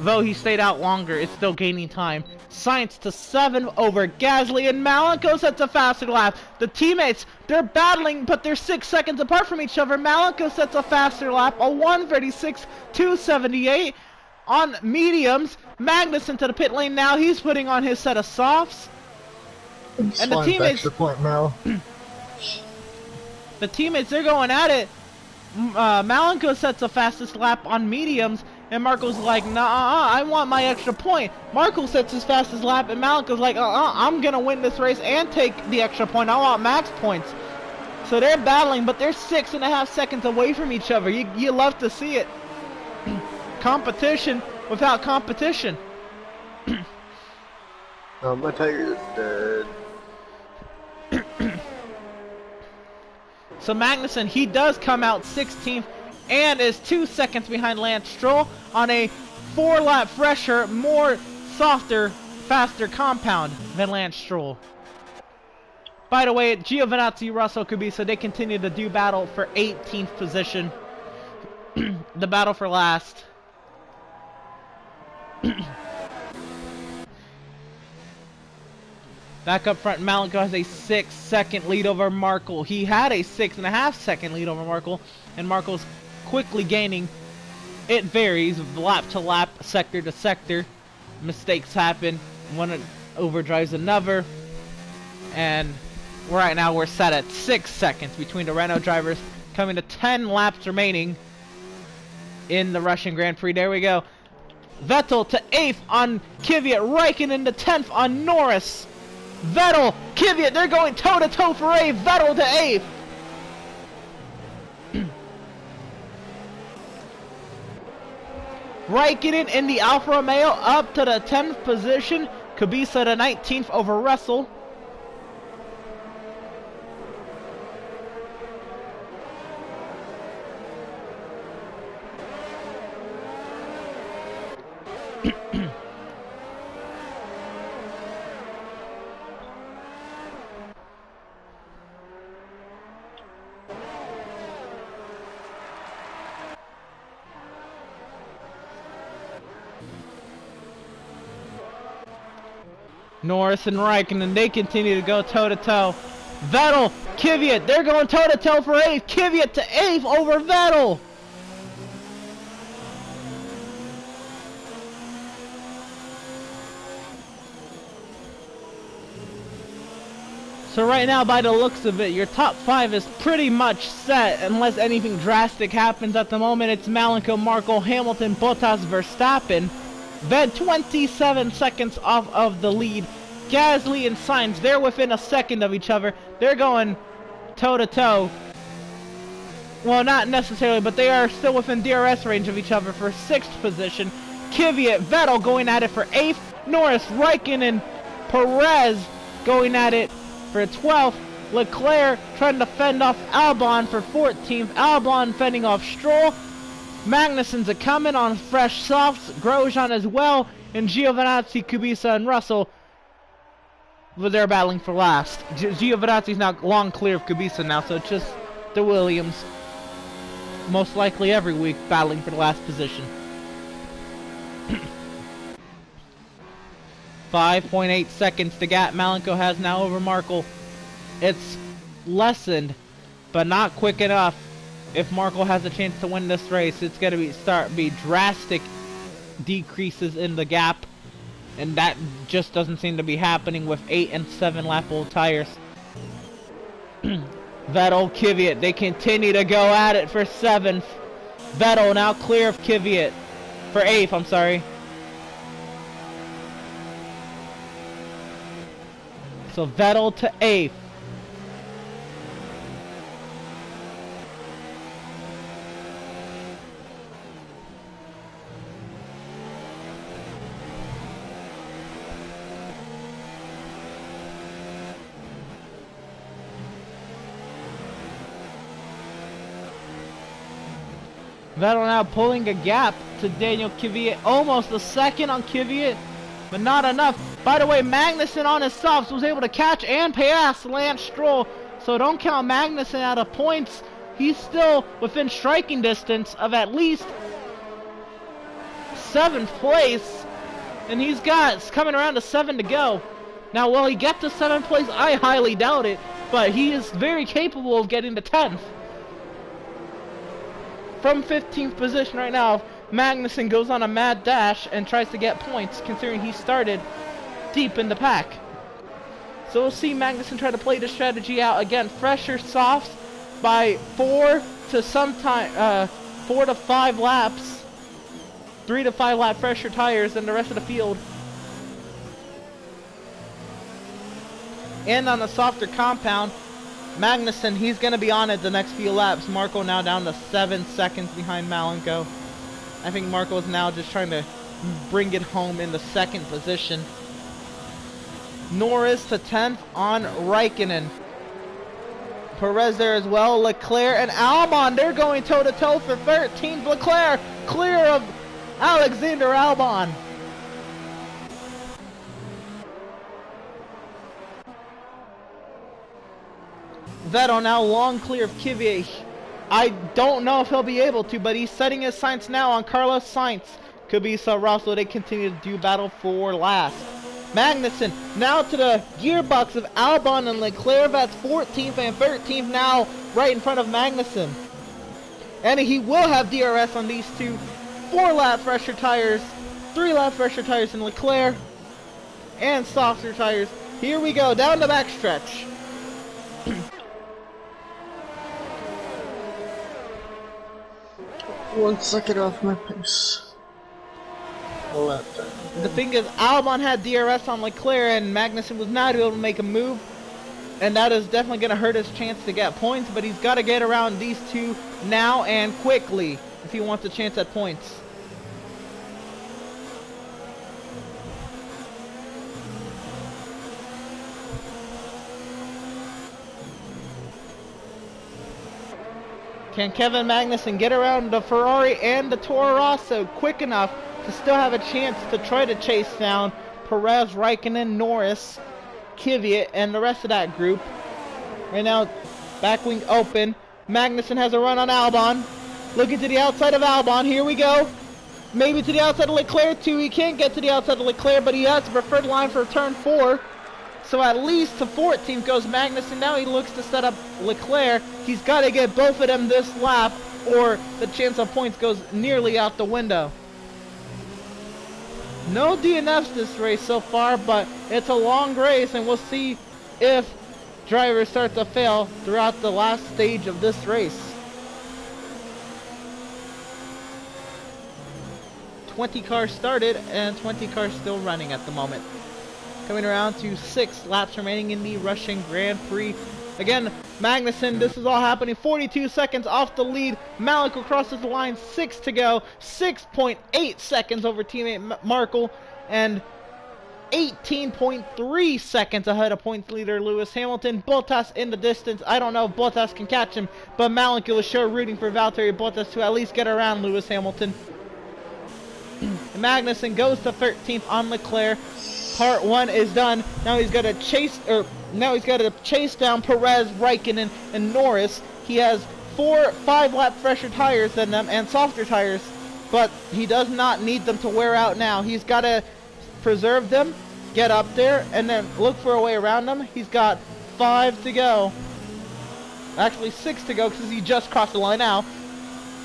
though he stayed out longer, is still gaining time. Sainz to 7 over Gasly, and Malenko sets a faster lap. The teammates, they're battling, but they're 6 seconds apart from each other. Malenko sets a faster lap, a 1:36.278 on mediums. Magnussen to the pit lane now. He's putting on his set of softs. And the teammates, they're going at it. Malenko sets the fastest lap on mediums, and Marco's like, nah, I want my extra point. Marco sets his fastest lap, and Malenko's like, I'm gonna win this race and take the extra point. I want max points. So they're battling, but they're 6.5 seconds away from each other. You love to see it. Competition without competition. Oh, my tiger's dead. So Magnussen, he does come out 16th and is 2 seconds behind Lance Stroll on a 4-lap fresher, more softer, faster compound than Lance Stroll. By the way, Giovinazzi, Russell, Kubica, they continue to do battle for 18th position. The battle for last. Back up front, Malenko has a 6-second lead over Markle. He had a 6.5-second lead over Markle, and Markle's quickly gaining. It varies lap to lap, sector to sector. Mistakes happen. One overdrives another. And right now we're set at 6 seconds between the Renault drivers, coming to 10 laps remaining in the Russian Grand Prix. There we go. Vettel to 8th on Kvyat, Raikkonen to 10th on Norris. Vettel, Kvyat, they're going toe-to-toe for 8th. Vettel to 8th. Raikkonen in the Alfa Romeo up to the 10th position. Kubica to 19th over Russell. Norris and Raikkonen, they continue to go toe-to-toe. Vettel, Kvyat, they're going toe-to-toe for 8th. Kvyat to 8th over Vettel. So right now, by the looks of it, your top 5 is pretty much set unless anything drastic happens. At the moment, it's Malenko, Markle, Hamilton, Bottas, Verstappen. Then 27 seconds off of the lead. Gasly and Sainz, they're within a second of each other. They're going toe-to-toe. Well, not necessarily, but they are still within DRS range of each other for 6th position. Kvyat, Vettel going at it for 8th. Norris, Raikkonen, Perez going at it for 12th. Leclerc trying to fend off Albon for 14th. Albon fending off Stroll. Magnussen's a coming on fresh softs. Grosjean as well. And Giovinazzi, Kubica, and Russell, well, they're battling for last. Giovinazzi's now long clear of Kubica now, so it's just the Williams, most likely every week, battling for the last position. 5.8 seconds the gap Malenko has now over Markle. It's lessened, but not quick enough. If Markle has a chance to win this race, it's going to be drastic decreases in the gap, and that just doesn't seem to be happening with 8 and 7 lap old tires. Vettel, Kvyat, they continue to go at it for 7th. Vettel now clear of Kvyat for 8th, I'm sorry. So Vettel to 8th. Vettel now pulling a gap to Daniel Kvyat, almost a second on Kvyat, but not enough. By the way, Magnussen on his softs was able to catch and pass Lance Stroll, so don't count Magnussen out of points. He's still within striking distance of at least 7th place, and he's coming around to 7 to go. Now, will he get to 7th place? I highly doubt it, but he is very capable of getting to 10th. From 15th position right now, Magnussen goes on a mad dash and tries to get points, considering he started deep in the pack. So we'll see Magnussen try to play the strategy out again. Fresher softs by 4 to 5 laps. 3 to 5 lap fresher tires than the rest of the field. And on a softer compound, Magnussen, he's going to be on it the next few laps. Marco now down to 7 seconds behind Malenko. I think Marco is now just trying to bring it home in the 2nd position. Norris to 10th on Raikkonen. Perez there as well. Leclerc and Albon, they're going toe-to-toe for 13th. Leclerc clear of Alexander Albon. Vettel now long clear of Kvyat. I don't know if he'll be able to, but he's setting his sights now on Carlos Sainz. Could be so Ross, so they continue to do battle for last. Magnussen now to the gearbox of Albon and Leclerc. That's 14th and 13th now right in front of Magnussen. And he will have DRS on these two. 4 lap fresher tires, 3 lap fresher tires in Leclerc, and softer tires. Here we go, down the backstretch. One second off my pace. Lap time. The thing is, Albon had DRS on Leclerc, and Magnussen was not able to make a move. And that is definitely going to hurt his chance to get points, but he's got to get around these two now and quickly if he wants a chance at points. Can Kevin Magnussen get around the Ferrari and the Toro Rosso quick enough to still have a chance to try to chase down Perez, Raikkonen, Norris, Kvyat, and the rest of that group? Right now, back wing open. Magnussen has a run on Albon. Looking to the outside of Albon. Here we go. Maybe to the outside of Leclerc too. He can't get to the outside of Leclerc, but he has the preferred line for turn 4. So at least to 14th goes Magnussen. Now he looks to set up Leclerc. He's got to get both of them this lap, or the chance of points goes nearly out the window. No DNFs this race so far, but it's a long race, and we'll see if drivers start to fail throughout the last stage of this race. 20 cars started, and 20 cars still running at the moment. Coming around to 6 laps remaining in the Russian Grand Prix. Again, Magnussen, this is all happening 42 seconds off the lead. Malenko crosses the line, 6 to go. 6.8 seconds over teammate Markle, and 18.3 seconds ahead of points leader Lewis Hamilton. Bottas in the distance. I don't know if Bottas can catch him, but Malenko is sure rooting for Valtteri Bottas to at least get around Lewis Hamilton. Magnussen goes to 13th on Leclerc. Part 1 is done. Now he's got to chase down Perez, Raikkonen, and Norris. He has 5 lap fresher tires than them and softer tires, but he does not need them to wear out now. He's got to preserve them, get up there, and then look for a way around them. He's got 5 to go. Actually 6 to go because he just crossed the line now,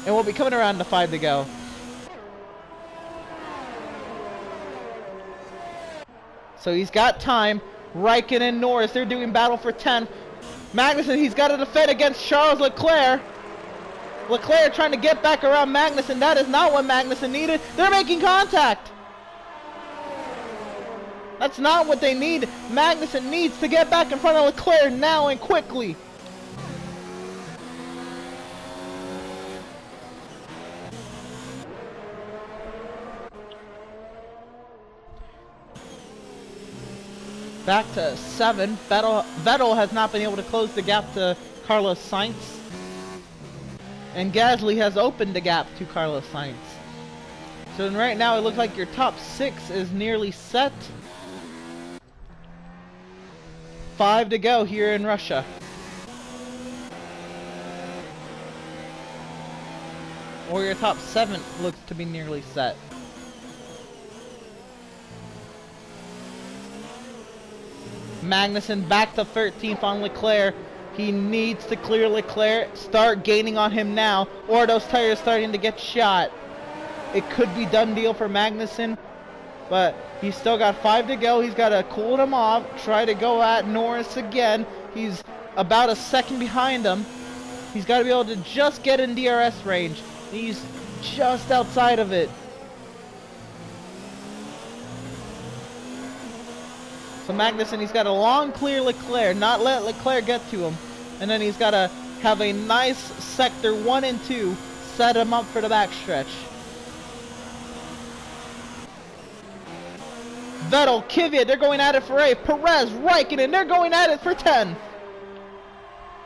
and we'll be coming around to 5 to go. So he's got time. Raikkonen and Norris, they're doing battle for 10th. Magnussen, he's got to defend against Charles Leclerc. Leclerc trying to get back around Magnussen. That is not what Magnussen needed. They're making contact. That's not what they need. Magnussen needs to get back in front of Leclerc now and quickly. Back to 7. Vettel has not been able to close the gap to Carlos Sainz. And Gasly has opened the gap to Carlos Sainz. So right now it looks like your top 6 is nearly set. 5 to go here in Russia. Or your top 7 looks to be nearly set. Magnussen back to 13th on Leclerc. He needs to clear Leclerc, start gaining on him now, or those tires starting to get shot. It could be done deal for Magnussen, but he's still got 5 to go. He's got to cool them off, try to go at Norris again. He's about a second behind him. He's got to be able to just get in DRS range. He's just outside of it. So Magnussen, he's got a long clear Leclerc, not let Leclerc get to him. and then he's got to have a nice sector 1 and 2, set him up for the backstretch. Vettel, Kvyat, they're going at it for 8. Perez, Raikkonen, they're going at it for 10.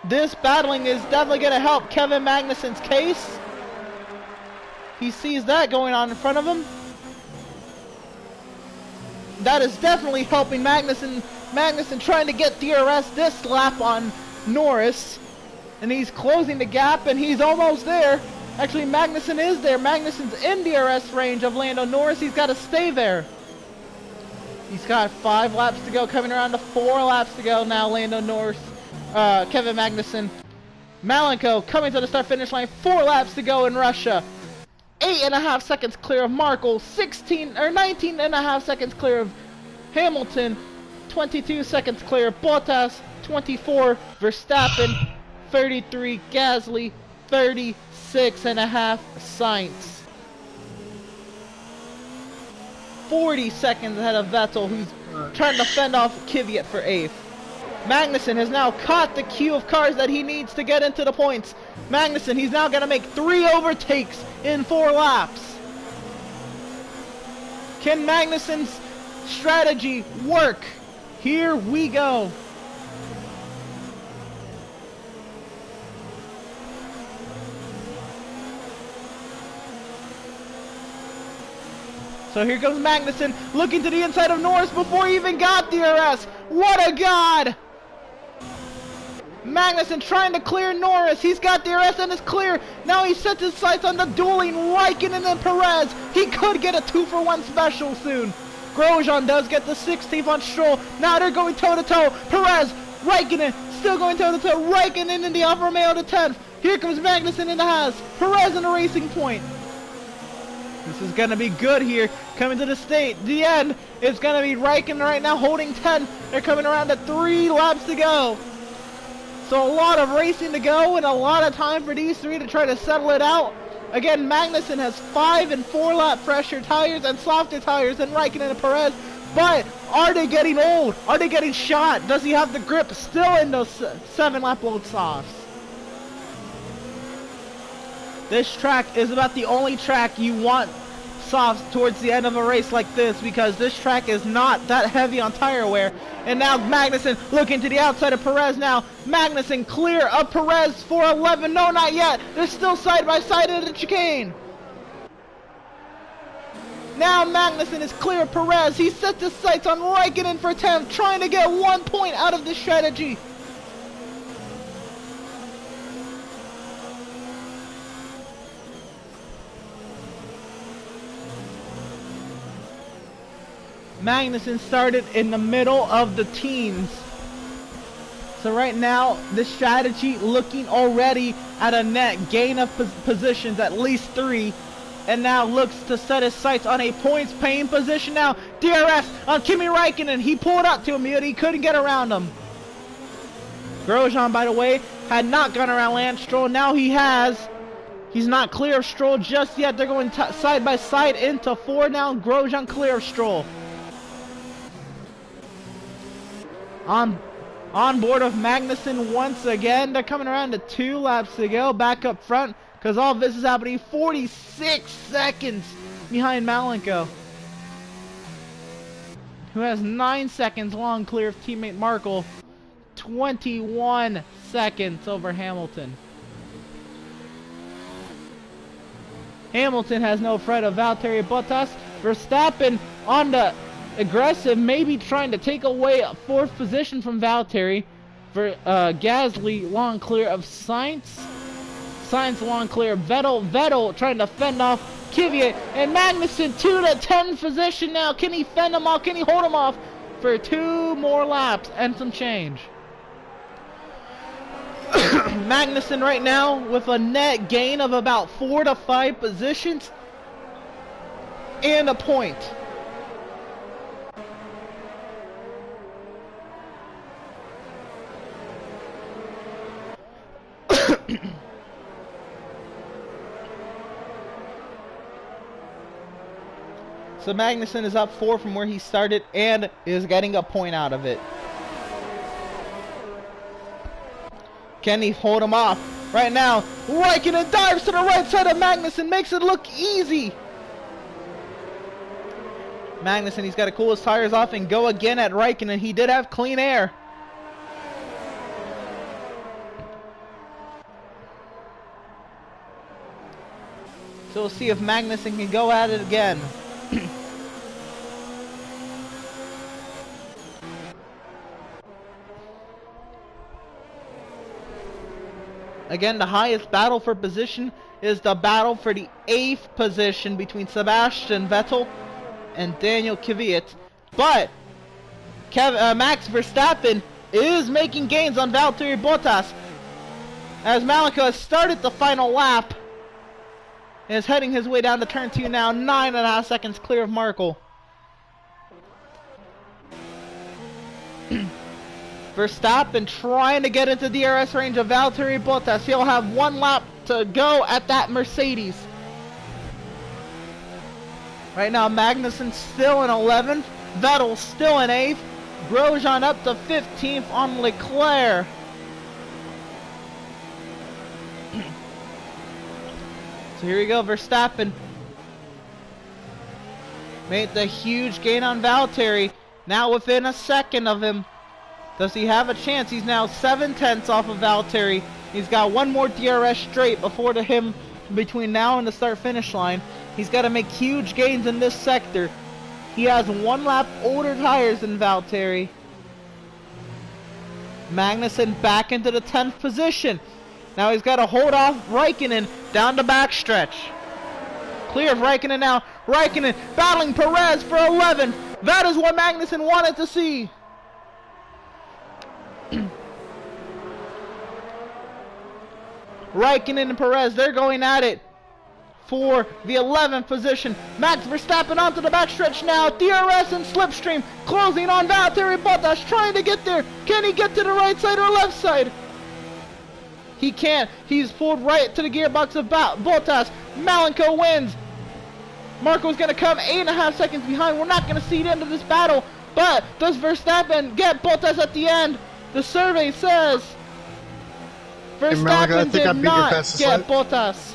This battling is definitely going to help Kevin Magnussen's case. He sees that going on in front of him. That is definitely helping Magnussen. Magnussen trying to get DRS this lap on Norris. And he's closing the gap, and he's almost there. Actually, Magnussen is there. Magnussen's in DRS range of Lando Norris. He's got to stay there. He's got 5 laps to go, coming around to 4 laps to go now. Lando Norris, Kevin Magnussen. Malenko coming to the start-finish line. 4 laps to go in Russia. 8.5 seconds clear of Markle. 19.5 seconds clear of Hamilton. 22 seconds clear of Bottas. 24 Verstappen. 33 Gasly. 36.5 Sainz. 40 seconds ahead of Vettel, who's trying to fend off Kvyat for 8th. Magnussen has now caught the queue of cars that he needs to get into the points. Magnussen, he's now going to make 3 overtakes in 4 laps. Can Magnussen's strategy work? Here we go. So here comes Magnussen, looking to the inside of Norris before he even got DRS. What a god! Magnussen trying to clear Norris. He's got DRS and is clear. Now he sets his sights on the dueling Raikkonen and Perez. He could get a 2-for-1 special soon. Grosjean does get the 16th on Stroll. Now they're going toe-to-toe. Perez, Raikkonen, still going toe-to-toe. Raikkonen in the Alfa Romeo to 10th. Here comes Magnussen in the Haas. Perez in the Racing Point. This is going to be good here. Coming to the state. The end. It's going to be Raikkonen right now holding 10. They're coming around to 3 laps to go. So a lot of racing to go and a lot of time for these 3 to try to settle it out. Again, Magnussen has 5 and 4 lap fresher tires and softer tires than Raikkonen and Perez. But are they getting old? Are they getting shot? Does he have the grip still in those 7 lap old softs? This track is about the only track you want softs towards the end of a race like this, because this track is not that heavy on tire wear. And now Magnussen looking to the outside of Perez now. Magnussen clear of Perez for 11. No, not yet. They're still side by side in the chicane. Now Magnussen is clear of Perez. He sets his sights on Raikkonen for 10th, trying to get 1 point out of this strategy. Magnussen started in the middle of the teens. So right now, the strategy looking already at a net gain of positions, at least 3. And now looks to set his sights on a points paying position now. DRS on Kimi Raikkonen. He pulled up to him, but he couldn't get around him. Grosjean, by the way, had not gone around Lance Stroll. Now he has. He's not clear of Stroll just yet. They're going side by side into 4 now. Grosjean clear of Stroll. On board of Magnussen once again. They're coming around to 2 laps to go. Back up front, because all of this is happening 46 seconds behind Malenko, who has 9 seconds long clear of teammate Markle. 21 seconds over Hamilton. Hamilton has no threat of Valtteri Bottas. Verstappen on the aggressive, maybe trying to take away a 4th position from Valtteri. For Gasly long clear of Sainz. Sainz long clear of Vettel. Vettel trying to fend off Kvyat. And Magnussen 2 to 10th position now. Can he fend him off? Can he hold him off for 2 more laps and some change? Magnussen right now with a net gain of about 4 to 5 positions and a point. So Magnussen is up 4 from where he started and is getting a point out of it. Can he hold him off? Right now, Raikkonen dives to the right side of Magnussen, makes it look easy. Magnussen, he's got to cool his tires off and go again at Raikkonen. He did have clean air. So we'll see if Magnussen can go at it again. Again, the highest battle for position is the battle for the 8th position between Sebastian Vettel and Daniel Kvyat. But Max Verstappen is making gains on Valtteri Bottas as Malenko has started the final lap and is heading his way down to turn 2 now, 9.5 seconds clear of Markle. Verstappen trying to get into DRS range of Valtteri Bottas. He'll have 1 lap to go at that Mercedes. Right now, Magnussen still in 11th. Vettel still in 8th. Grosjean up to 15th on Leclerc. So here we go, Verstappen made the huge gain on Valtteri. Now within a second of him. Does he have a chance? He's now 7/10 off of Valtteri. He's got 1 more DRS straight before him between now and the start-finish line. He's got to make huge gains in this sector. He has 1 lap older tires than Valtteri. Magnussen back into the 10th position. Now he's got to hold off Raikkonen down the backstretch. Clear of Raikkonen now. Raikkonen battling Perez for 11th. That is what Magnussen wanted to see. Raikkonen and Perez, they're going at it for the 11th position. Max Verstappen onto the backstretch now. DRS and slipstream closing on Valtteri Bottas, trying to get there. Can he get to the right side or left side? He can't. He's pulled right to the gearbox of Bottas. Malenko wins. Marco's going to come 8.5 seconds behind. We're not going to see the end of this battle. But does Verstappen get Bottas at the end? The survey says Verstappen did not get Bottas.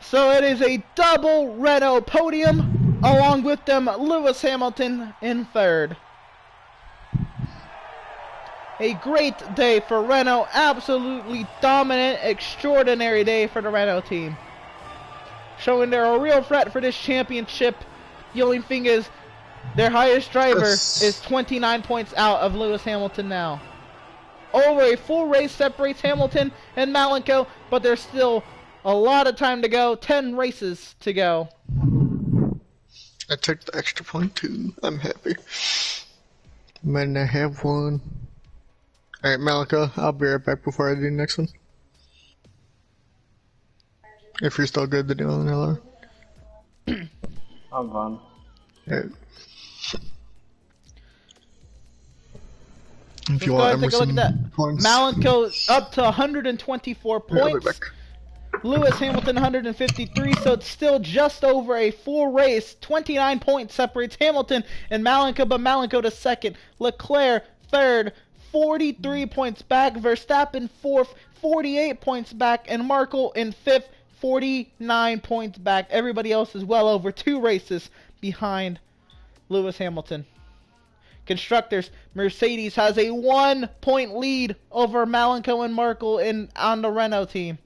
So it is a double Renault podium, along with them Lewis Hamilton in 3rd. A great day for Renault, absolutely dominant, extraordinary day for the Renault team. Showing they're a real threat for this championship. The only thing is, their highest driver is 29 points out of Lewis Hamilton now. Over a full race separates Hamilton and Malenko, but there's still a lot of time to go, 10 races to go. I took the extra point too. I'm happy. Might not have one. Alright, Malika, I'll be right back before I do the next one. If you're still good to do an LR. I'm fine. Alright. If you want take a look at that. points. Malenko up to 124 points. Lewis Hamilton 153, so it's still just over a full race. 29 points separates Hamilton and Malenko, but Malenko to 2nd. Leclerc 3rd, 43 points back. Verstappen 4th, 48 points back. And Markle in 5th, 49 points back. Everybody else is well over 2 races behind Lewis Hamilton. Constructors, Mercedes has a 1-point lead over Malenko and Markle on the Renault team.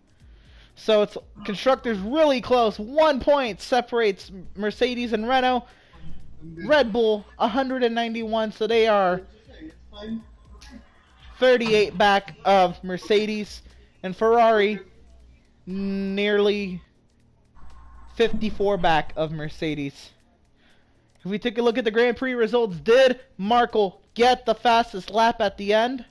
So it's Constructors really close. 1 point separates Mercedes and Renault. Red Bull 191, so they are 38 back of Mercedes, and Ferrari nearly 54 back of Mercedes. If we take a look at the Grand Prix results, did Markle get the fastest lap at the end?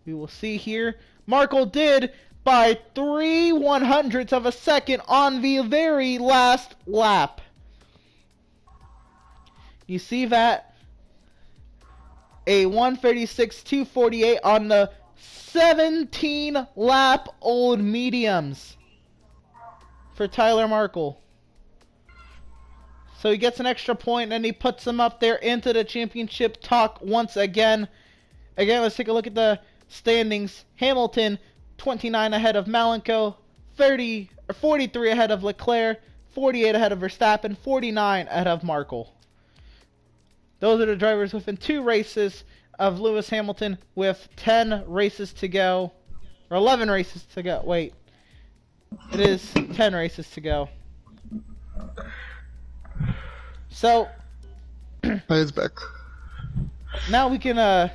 We will see here. Markle did by 3/100ths of a second on the very last lap. You see that? A 1:36.248 on the 17 lap old mediums for Tyler Markle. So he gets an extra point and he puts him up there into the championship talk once again. Again, let's take a look at the standings. Hamilton 29 ahead of Malenko, 43 ahead of Leclerc, 48 ahead of Verstappen, 49 ahead of Markle. Those are the drivers within 2 races of Lewis Hamilton with 10 races to go. Or 11 races to go. Wait. It is 10 races to go. So, He's back. now we can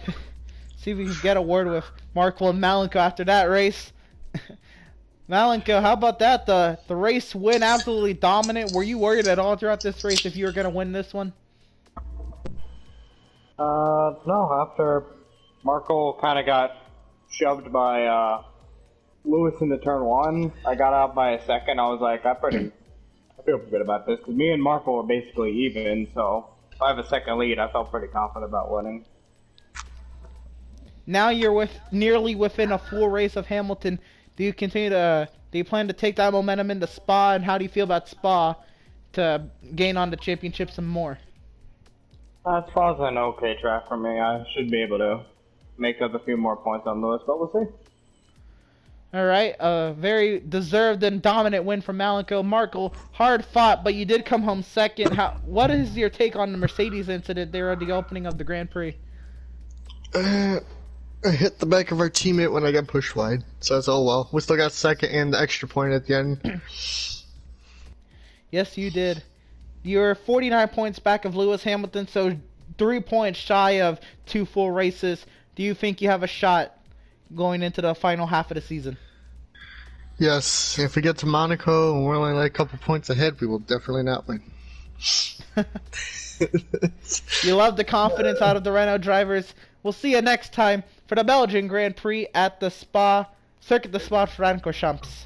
see if we can get a word with Markle and Malenko after that race. Malenko, how about that? The race win, absolutely dominant. Were you worried at all throughout this race if you were going to win this one? No, after Markle kind of got shoved by Lewis into turn 1, I got out by a second. I was like, I feel good about this, because me and Markle were basically even, so if I have a second lead, I felt pretty confident about winning. Now you're nearly within a full race of Hamilton. Do you plan to take that momentum into Spa, and how do you feel about Spa to gain on the championship some more? Spa's an okay track for me. I should be able to make up a few more points on Lewis, but we'll see. All right, a very deserved and dominant win from Malenko. Markle, hard fought, but you did come home second. What is your take on the Mercedes incident there at the opening of the Grand Prix? I hit the back of our teammate when I got pushed wide, so it's oh well. We still got second and the extra point at the end. Yes, you did. You're 49 points back of Lewis Hamilton, so 3 points shy of 2 full races. Do you think you have a shot going into the final half of the season? Yes, if we get to Monaco and we're only like a couple points ahead, we will definitely not win. You love the confidence out of the Renault drivers. We'll see you next time for the Belgian Grand Prix at the Circuit de Spa Francorchamps.